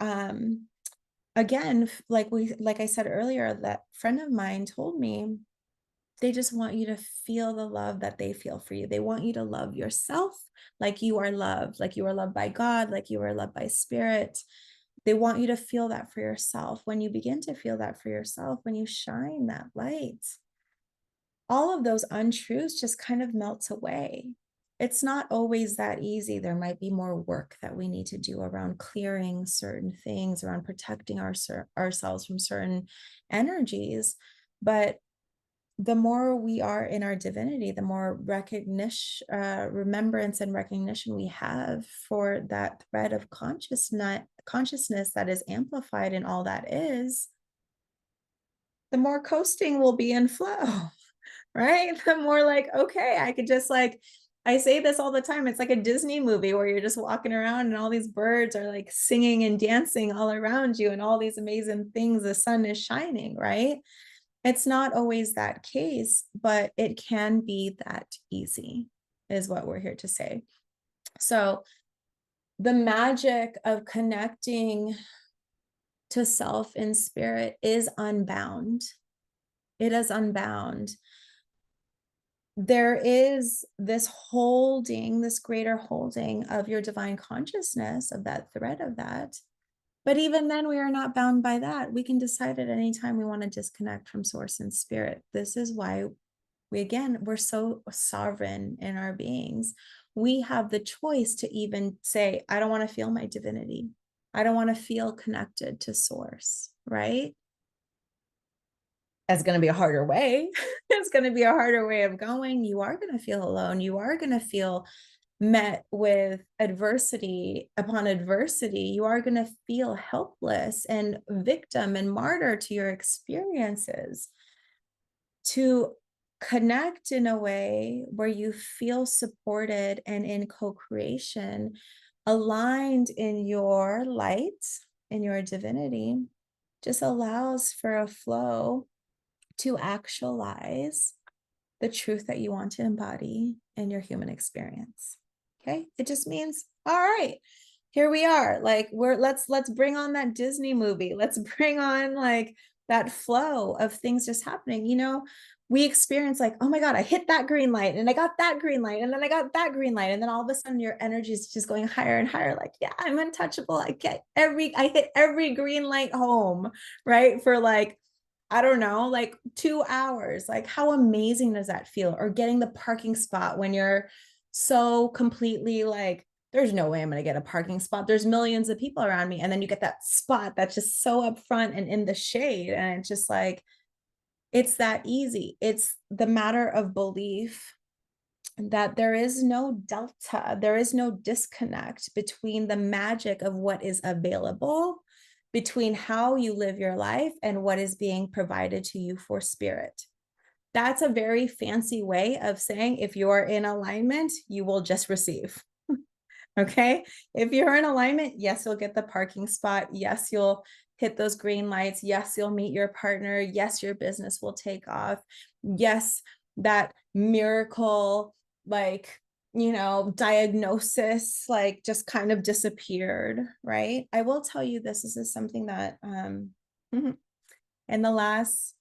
again, like I said earlier, that friend of mine told me, they just want you to feel the love that they feel for you. They want you to love yourself like you are loved, like you are loved by God, like you are loved by spirit. They want you to feel that for yourself. When you begin to feel that for yourself, when you shine that light, all of those untruths just kind of melts away. It's not always that easy. There might be more work that we need to do around clearing certain things, around protecting ourselves from certain energies. But the more we are in our divinity, the more recognition, remembrance and recognition we have for that thread of consciousness that is amplified in all that is, the more coasting will be in flow. Right? The more like, okay, I could just like, I say this all the time. It's like a Disney movie where you're just walking around and all these birds are like singing and dancing all around you and all these amazing things. The sun is shining, right? It's not always that case, but it can be that easy, is what we're here to say. So, the magic of connecting to self in spirit is unbound. It is unbound. There is this holding, this greater holding of your divine consciousness, of that thread of that. But even then, we are not bound by that. We can decide at any time we want to disconnect from source and spirit. This is why we're so sovereign in our beings. We have the choice to even say, I don't want to feel my divinity. I don't want to feel connected to source, right? That's going to be a harder way. It's going to be a harder way of going. You are going to feel alone. You are going to feel met with adversity upon adversity. You are going to feel helpless and victim and martyr to your experiences. To connect in a way where you feel supported and in co-creation, aligned in your light, in your divinity, just allows for a flow to actualize the truth that you want to embody in your human experience. Okay? It just means, all right, here we are. Like, let's bring on that Disney movie. Let's bring on like that flow of things just happening. You know, we experience like, oh my God, I hit that green light and I got that green light and then I got that green light. And then all of a sudden your energy is just going higher and higher. Like, yeah, I'm untouchable. I hit every green light home, right? For like, I don't know, like 2 hours. Like, how amazing does that feel? Or getting the parking spot when you're so completely like, there's no way I'm going to get a parking spot. There's millions of people around me. And then you get that spot that's just so up front and in the shade. And it's just like, it's that easy. It's the matter of belief that there is no delta, there is no disconnect between the magic of what is available, between how you live your life and what is being provided to you for spirit. That's a very fancy way of saying if you're in alignment, you will just receive. Okay. If you're in alignment, yes, you'll get the parking spot. Yes, you'll hit those green lights. Yes, you'll meet your partner. Yes, your business will take off. Yes, that miracle, like, you know, diagnosis, like just kind of disappeared, right? I will tell you this is something that in the last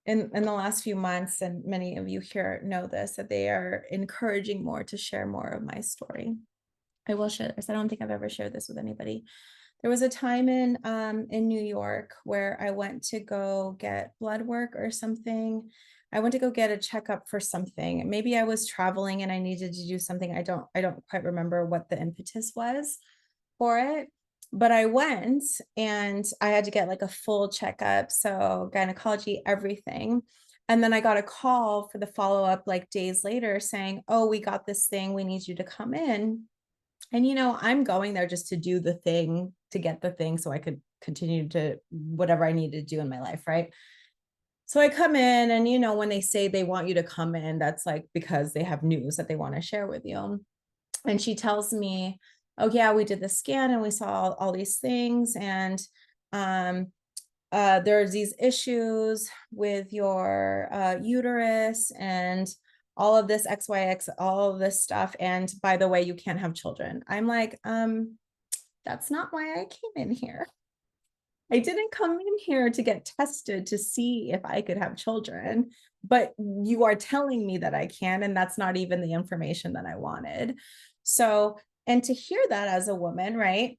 in the last few months, and many of you here know this, that they are encouraging more to share more of my story. I will share this. I don't think I've ever shared this with anybody. There was a time in New York where I went to go get blood work or something. I went to go get a checkup for something. Maybe I was traveling and I needed to do something. I don't quite remember what the impetus was for it. But I went and I had to get like a full checkup. So gynecology, everything. And then I got a call for the follow-up like days later saying, oh, we got this thing. We need you to come in. And, I'm going there just to do the thing, to get the thing so I could continue to whatever I needed to do in my life. Right. So I come in and, when they say they want you to come in, that's like because they have news that they want to share with you. And she tells me, oh, yeah, we did the scan and we saw all these things. And um, there's these issues with your uterus and all of this XYX, all of this stuff. And by the way, you can't have children. I'm like, that's not why I came in here. I didn't come in here to get tested to see if I could have children, but you are telling me that I can, and that's not even the information that I wanted. So, and to hear that as a woman, right?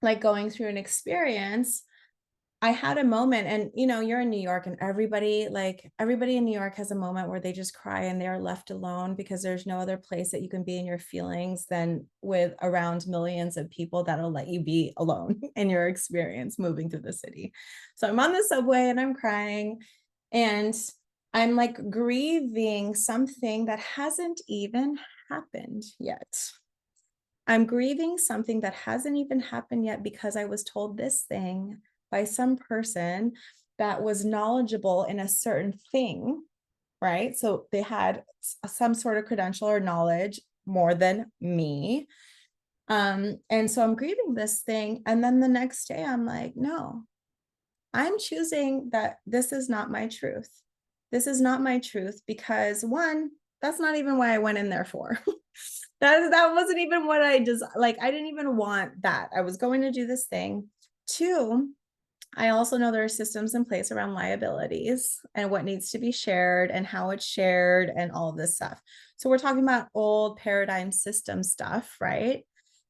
Like going through an experience, I had a moment, and you're in New York, and everybody in New York has a moment where they just cry and they're left alone because there's no other place that you can be in your feelings than with around millions of people that'll let you be alone in your experience moving through the city. So I'm on the subway and I'm crying and I'm like grieving something that hasn't even happened yet. I'm grieving something that hasn't even happened yet because I was told this thing by some person that was knowledgeable in a certain thing, right? So they had some sort of credential or knowledge more than me. And so I'm grieving this thing. And then the next day I'm like, no, I'm choosing that this is not my truth. This is not my truth because one, that's not even what I went in there for. That wasn't even what I just like. I didn't even want that. I was going to do this thing. Two, I also know there are systems in place around liabilities and what needs to be shared and how it's shared and all of this stuff. So we're talking about old paradigm system stuff, right?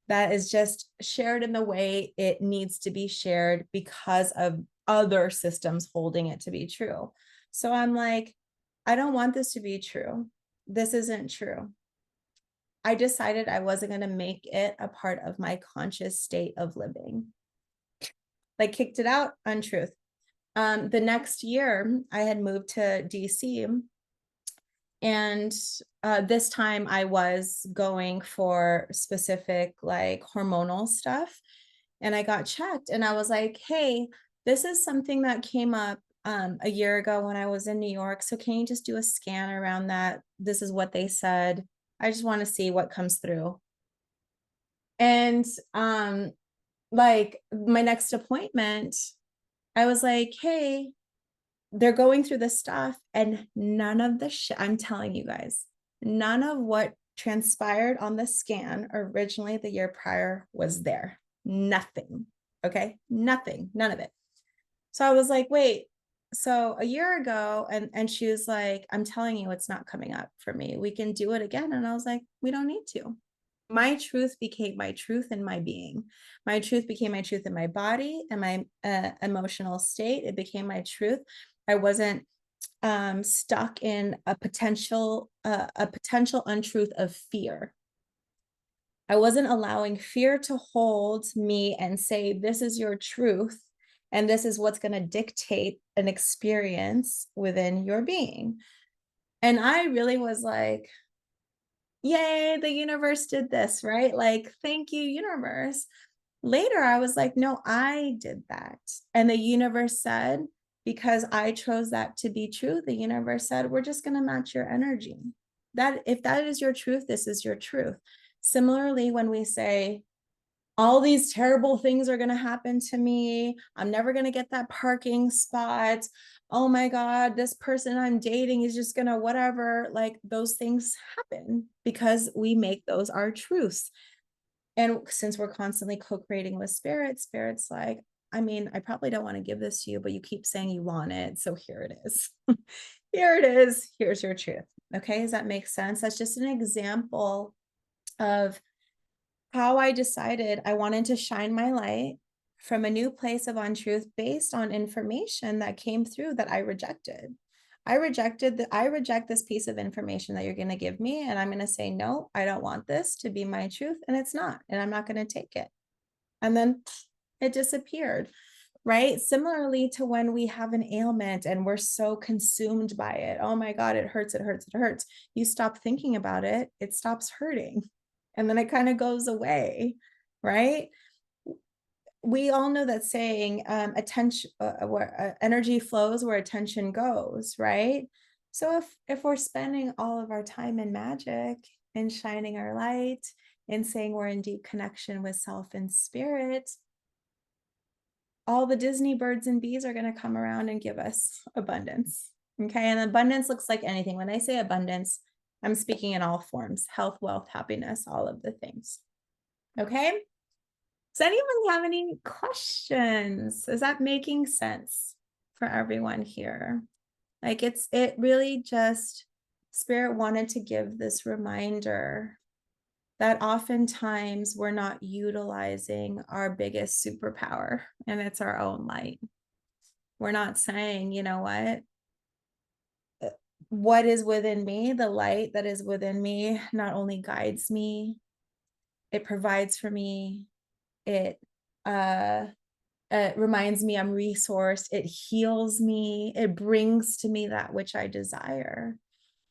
That is just shared in the way it needs to be shared because of other systems holding it to be true. So I'm like, I don't want this to be true. This isn't true. I decided I wasn't going to make it a part of my conscious state of living. Like kicked it out, untruth. The next year I had moved to DC, and this time I was going for specific like hormonal stuff, and I got checked and I was like, hey, this is something that came up a year ago when I was in New York. So can you just do a scan around that? This is what they said. I just want to see what comes through. And like my next appointment, I was like, hey, they're going through this stuff and none of the shit, I'm telling you guys, none of what transpired on the scan originally the year prior was there. Nothing. Okay. Nothing. None of it. So I was like, wait, so a year ago, and she was like, I'm telling you, it's not coming up for me. We can do it again. And I was like, we don't need to. My truth became my truth in my being. My truth became my truth in my body and my emotional state. It became my truth. I wasn't stuck in a potential untruth of fear. I wasn't allowing fear to hold me and say, this is your truth. And this is what's going to dictate an experience within your being. And I really was like, yay, the universe did this, right? Like, thank you, universe. Later, I was like, no, I did that. And the universe said, because I chose that to be true, the universe said, we're just going to match your energy. That if that is your truth, this is your truth. Similarly, when we say, all these terrible things are going to happen to me. I'm never going to get that parking spot. Oh my God, this person I'm dating is just going to whatever. Like those things happen because we make those our truths. And since we're constantly co-creating with spirit, spirit's like, I mean, I probably don't want to give this to you, but you keep saying you want it. So here it is. Here it is. Here's your truth. Okay. Does that make sense? That's just an example of how I decided I wanted to shine my light from a new place of untruth based on information that came through that I rejected. I reject this piece of information that you're going to give me. And I'm going to say, no, I don't want this to be my truth. And it's not, and I'm not going to take it. And then it disappeared. Right. Similarly to when we have an ailment and we're so consumed by it. Oh my God, it hurts, it hurts, it hurts. You stop thinking about it, it stops hurting. And then it kind of goes away. Right. We all know that saying, attention, where energy flows where attention goes. Right. So if we're spending all of our time in magic and shining our light and saying we're in deep connection with self and spirit, all the Disney birds and bees are going to come around and give us abundance. Okay. And abundance looks like anything. When I say abundance, I'm speaking in all forms: health, wealth, happiness, all of the things. Okay. Does anyone have any questions? Is that making sense for everyone here? Like it really just, Spirit wanted to give this reminder that oftentimes we're not utilizing our biggest superpower, and it's our own light. We're not saying, you know what is within me, the light that is within me, not only guides me, it provides for me, it reminds me I'm resourced, it heals me, it brings to me that which I desire.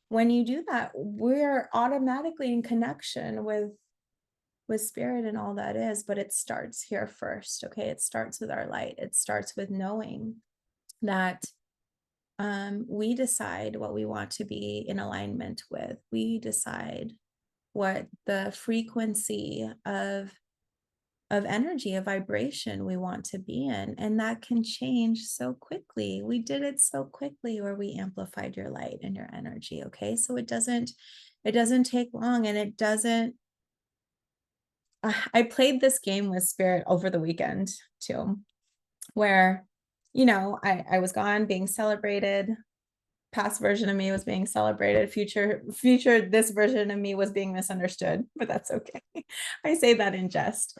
When you do that, we're automatically in connection with spirit and all that is, but it starts here first. Okay. It starts with our light. It starts with knowing that we decide what we want to be in alignment with. We decide what the frequency of energy, of vibration we want to be in. And that can change so quickly. We did it so quickly where we amplified your light and your energy. Okay. So it doesn't take long, and it doesn't, I played this game with Spirit over the weekend too, where, I was gone being celebrated. Past version of me was being celebrated. Future, this version of me was being misunderstood, but that's okay. I say that in jest.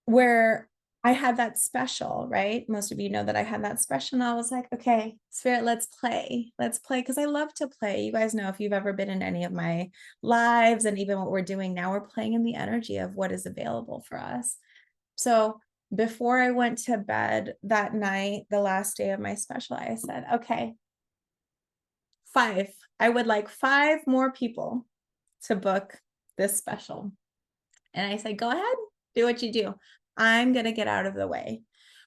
Where I had that special, right? Most of you know that I had that special, and I was like, okay, Spirit, let's play. Because I love to play. You guys know, if you've ever been in any of my lives, and even what we're doing now, we're playing in the energy of what is available for us. So before I went to bed that night, the last day of my special, I said, okay, 5. I would like 5 more people to book this special. And I said, go ahead, do what you do. I'm going to get out of the way.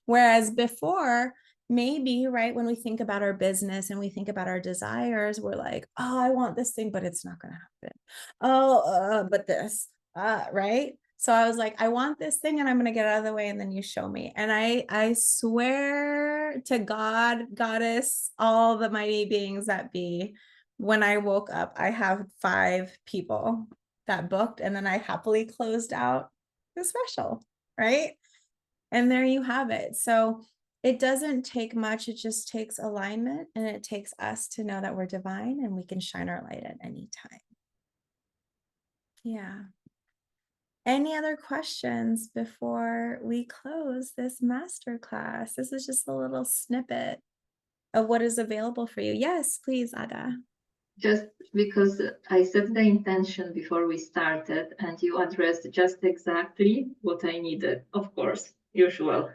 Whereas before, maybe, right, when we think about our business and we think about our desires, we're like, oh, I want this thing, but it's not going to happen. Oh, but this, right? So I was like, I want this thing, and I'm going to get out of the way, and then you show me. And I swear to God, Goddess, all the mighty beings that be, when I woke up, I have 5 people that booked, and then I happily closed out the special, right? And there you have it. So it doesn't take much. It just takes alignment, and it takes us to know that we're divine and we can shine our light at any time. Yeah. Any other questions before we close this masterclass? This is just a little snippet of what is available for you. Yes, please, Aga. Just because I set the intention before we started, and you addressed just exactly what I needed, of course, usual.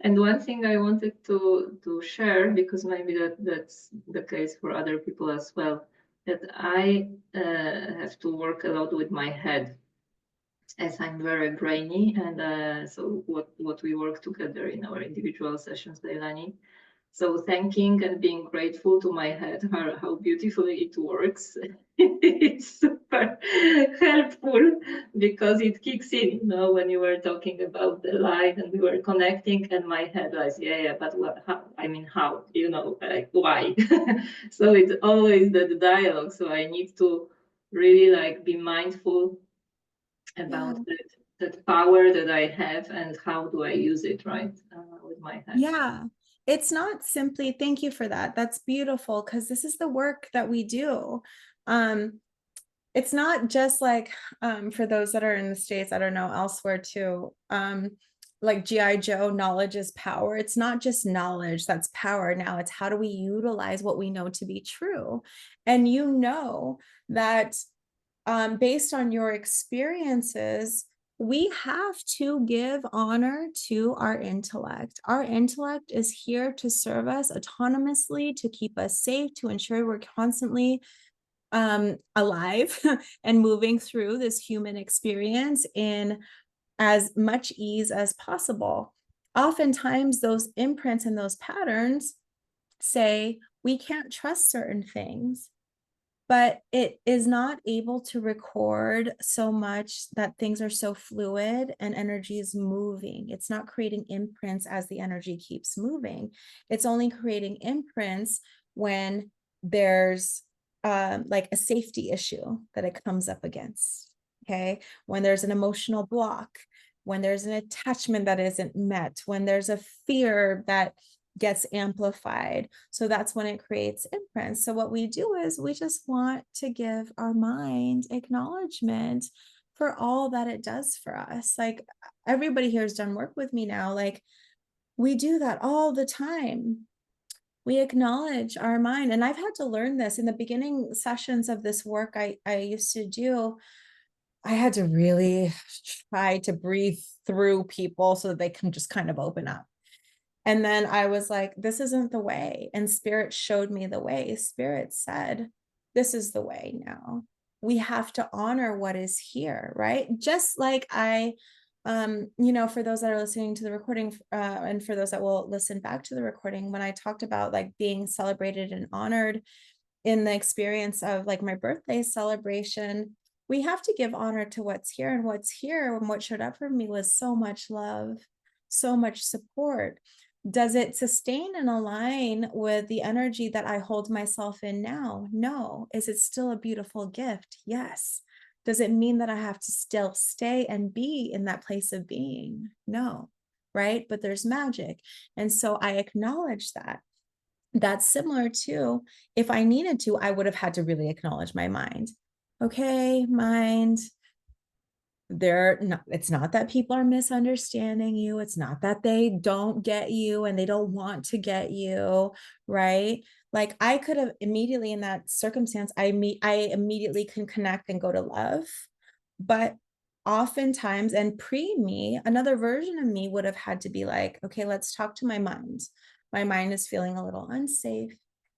And one thing I wanted to share, because maybe that's the case for other people as well, that I have to work a lot with my head, as I'm very brainy, and so what we work together in our individual sessions, Leilani. So thanking and being grateful to my head, how beautifully it works. It's super helpful because it kicks in, when you were talking about the light and we were connecting, and my head was, yeah, but what, how, I mean, how, like, why? So it's always the dialogue. So I need to really like be mindful about Yeah. it. that power that I have, and how do I use it, right, with my head. Yeah. It's not simply, thank you for that. That's beautiful because this is the work that we do. Um, it's not just like for those that are in the States, I don't know, elsewhere too. Like GI Joe, knowledge is power. It's not just knowledge that's power. Now it's how do we utilize what we know to be true? And you know that based on your experiences, we have to give honor to our intellect. Our intellect is here to serve us autonomously, to keep us safe, to ensure we're constantly alive and moving through this human experience in as much ease as possible. Oftentimes, those imprints and those patterns say we can't trust certain things, but it is not able to record so much that things are so fluid and energy is moving. It's not creating imprints as the energy keeps moving. It's only creating imprints when there's like a safety issue that it comes up against. Okay. When there's an emotional block, when there's an attachment that isn't met, when there's a fear that gets amplified. So that's when it creates imprints. So what we do is we just want to give our mind acknowledgement for all that it does for us. Like everybody here has done work with me now. Like we do that all the time. We acknowledge our mind. And I've had to learn this in the beginning sessions of this work I used to do. I had to really try to breathe through people so that they can just kind of open up. And then I was like, this isn't the way. And Spirit showed me the way. Spirit said, this is the way now. We have to honor what is here, right? Just like for those that are listening to the recording, and for those that will listen back to the recording, when I talked about like being celebrated and honored in the experience of like my birthday celebration, we have to give honor to what's here. And what's here and what showed up for me was so much love, so much support. Does it sustain and align with the energy that I hold myself in now? No. Is it still a beautiful gift? Yes. Does it mean that I have to still stay and be in that place of being? No. Right. But there's magic. And so I acknowledge that. That's similar to if I needed to, I would have had to really acknowledge my mind. Okay, mind, it's not that people are misunderstanding you. It's not that they don't get you and they don't want to get you, right? Like I could have immediately in that circumstance, I immediately can connect and go to love. But oftentimes, and pre me, another version of me would have had to be like, okay, let's talk to my mind. My mind is feeling a little unsafe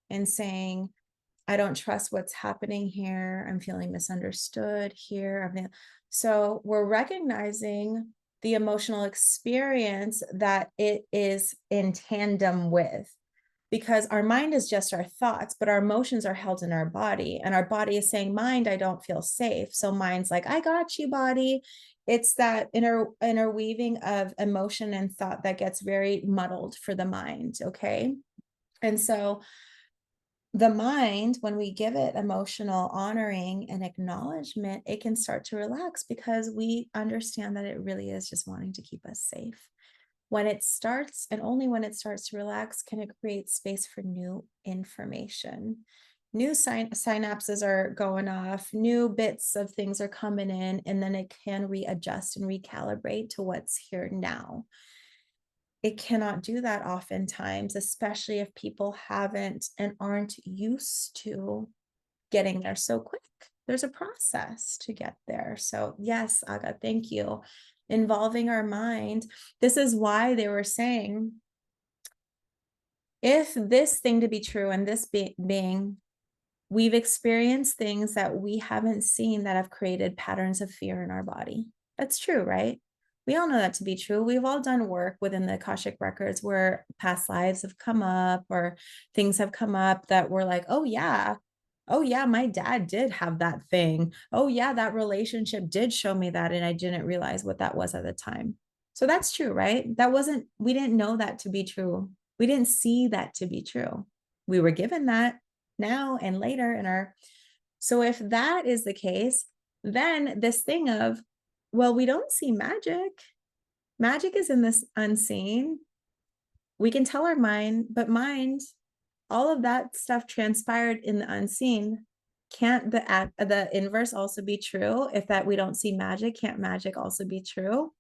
and saying, I don't trust what's happening here. I'm feeling misunderstood here. So we're recognizing the emotional experience that it is in tandem with, because our mind is just our thoughts, but our emotions are held in our body. And our body is saying, mind, I don't feel safe. So mind's like, I got you, body. It's that interweaving of emotion and thought that gets very muddled for the mind. Okay. And so the mind, when we give it emotional honoring and acknowledgement, it can start to relax because we understand that it really is just wanting to keep us safe. When it starts, and only when it starts to relax, can it create space for new information. New synapses are going off, new bits of things are coming in, and then it can readjust and recalibrate to what's here now. It cannot do that oftentimes, especially if people haven't and aren't used to getting there so quick. There's a process to get there. So, yes, Aga, thank you. Involving our mind. This is why they were saying if this thing to be true and this being, we've experienced things that we haven't seen that have created patterns of fear in our body. That's true, right? We all know that to be true. We've all done work within the Akashic records where past lives have come up or things have come up that we're like, oh yeah. Oh yeah, my dad did have that thing. Oh yeah, that relationship did show me that and I didn't realize what that was at the time. So that's true, right? We didn't know that to be true. We didn't see that to be true. We were given that now and later in our. So if that is the case, then this thing of Well, we don't see magic. Magic is in this unseen. We can tell our mind, but mind, all of that stuff transpired in the unseen. Can't the inverse also be true? If that we don't see magic, can't magic also be true?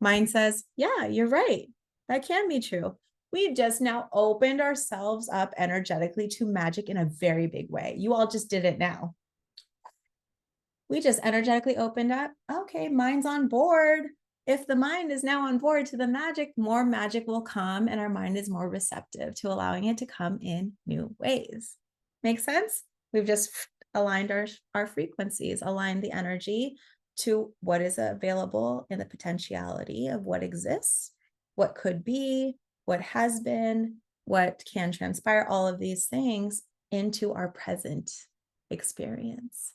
Mind says, yeah, you're right. That can be true. We've just now opened ourselves up energetically to magic in a very big way. You all just did it now. We just energetically opened up. Okay, mind's on board. If the mind is now on board to the magic, more magic will come, and our mind is more receptive to allowing it to come in new ways. Make sense? We've just aligned our frequencies, aligned the energy to what is available in the potentiality of what exists, what could be, what has been, what can transpire, all of these things into our present experience.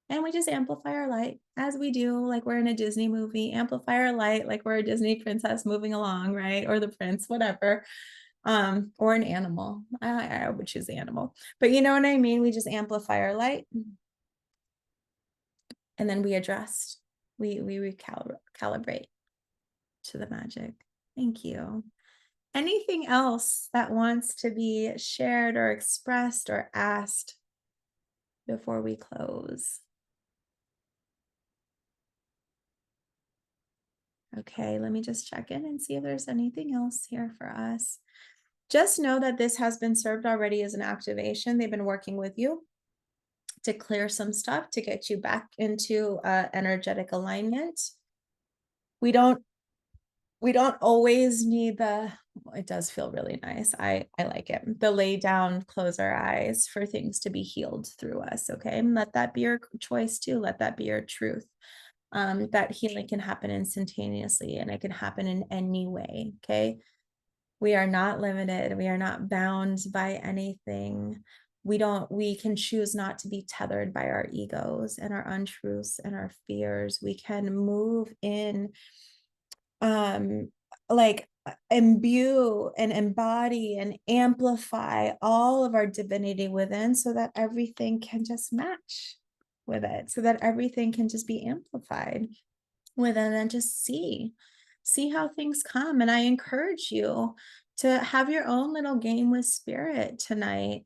And we just amplify our light as we do, like we're in a Disney movie, amplify our light like we're a Disney princess moving along, right? Or the prince, whatever. Or an animal. I would choose the animal. But you know what I mean? We just amplify our light and then we adjust. We recalibrate to the magic. Thank you. Anything else that wants to be shared or expressed or asked before we close? Okay, let me just check in and see if there's anything else here for us. Just know that this has been served already as an activation. They've been working with you to clear some stuff to get you back into energetic alignment. We don't we don't always need the, it does feel really nice. I like it. The lay down, close our eyes for things to be healed through us. Okay. And let that be your choice too. Let that be your truth. That healing can happen instantaneously and it can happen in any way. Okay. We are not limited. We are not bound by anything. We can choose not to be tethered by our egos and our untruths and our fears. We can move in, like imbue and embody and amplify all of our divinity within so that everything can just match with it, so that everything can just be amplified within and just see how things come. And I encourage you to have your own little game with spirit tonight,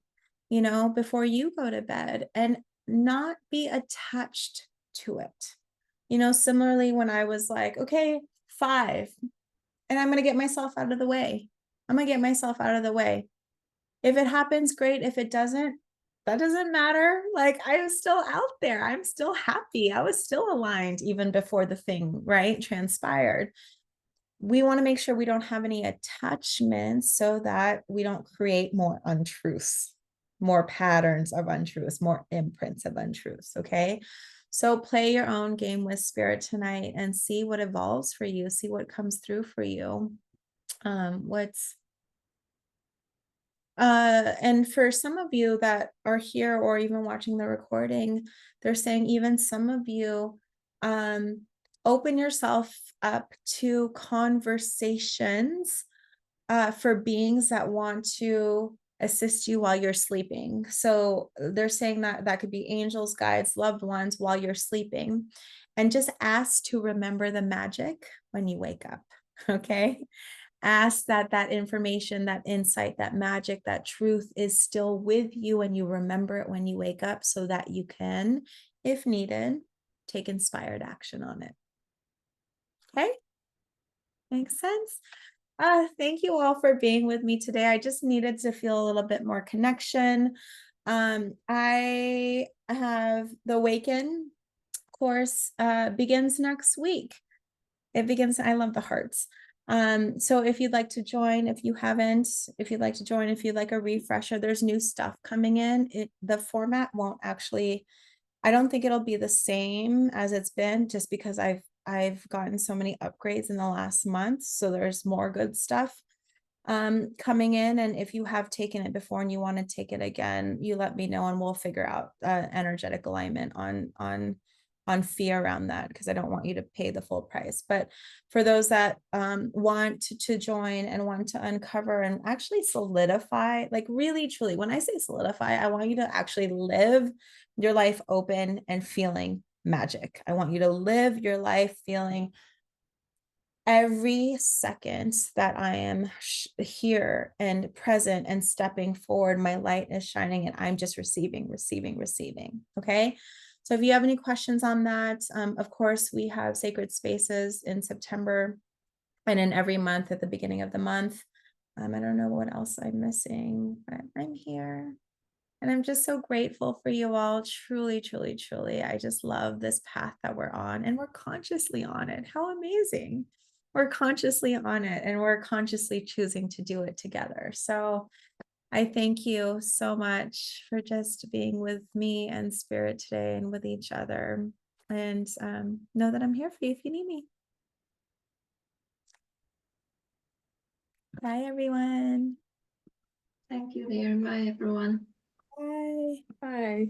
before you go to bed, and not be attached to it. Similarly, when I was like, okay, 5, and I'm going to get myself out of the way. I'm going to get myself out of the way. If it happens, great. If it doesn't, that doesn't matter. Like, I was still out there. I'm still happy. I was still aligned even before the thing, right, transpired. We want to make sure we don't have any attachments so that we don't create more untruths, more patterns of untruths, more imprints of untruths. Okay. So play your own game with spirit tonight and see what evolves for you, see what comes through for you. What's and for some of you that are here or even watching the recording, they're saying even some of you um open yourself up to conversations for beings that want to assist you while you're sleeping. So they're saying that that could be angels, guides, loved ones while you're sleeping, and just ask to remember the magic when you wake up. Okay. Ask that that information, that insight, that magic, that truth is still with you and you remember it when you wake up so that you can, if needed, take inspired action on it. Okay. Makes sense. Thank you all for being with me today. I just needed to feel a little bit more connection. I have the Awaken course begins next week. It begins, I love the hearts. So if you'd like to join, if you'd like to join, if you'd like a refresher, there's new stuff coming in. The format won't actually, I don't think it'll be the same as it's been, just because I've gotten so many upgrades in the last month. So there's more good stuff coming in. And if you have taken it before and you want to take it again, you let me know and we'll figure out energetic alignment on fee around that, because I don't want you to pay the full price. But for those that want to join and want to uncover and actually solidify, like really truly, when I say solidify, I want you to actually live your life open and feeling magic. I want you to live your life feeling every second that I am here and present and stepping forward, my light is shining and I'm just receiving, receiving, receiving. Okay. So if you have any questions on that, of course, we have sacred spaces in September and in every month at the beginning of the month. I don't know what else I'm missing, but I'm here. And I'm just so grateful for you all. Truly, truly, truly. I just love this path that we're on and we're consciously on it. How amazing. We're consciously on it and we're consciously choosing to do it together. So I thank you so much for just being with me and spirit today and with each other. And know that I'm here for you if you need me. Bye, everyone. Thank you, dear. Bye, everyone. Bye. Bye.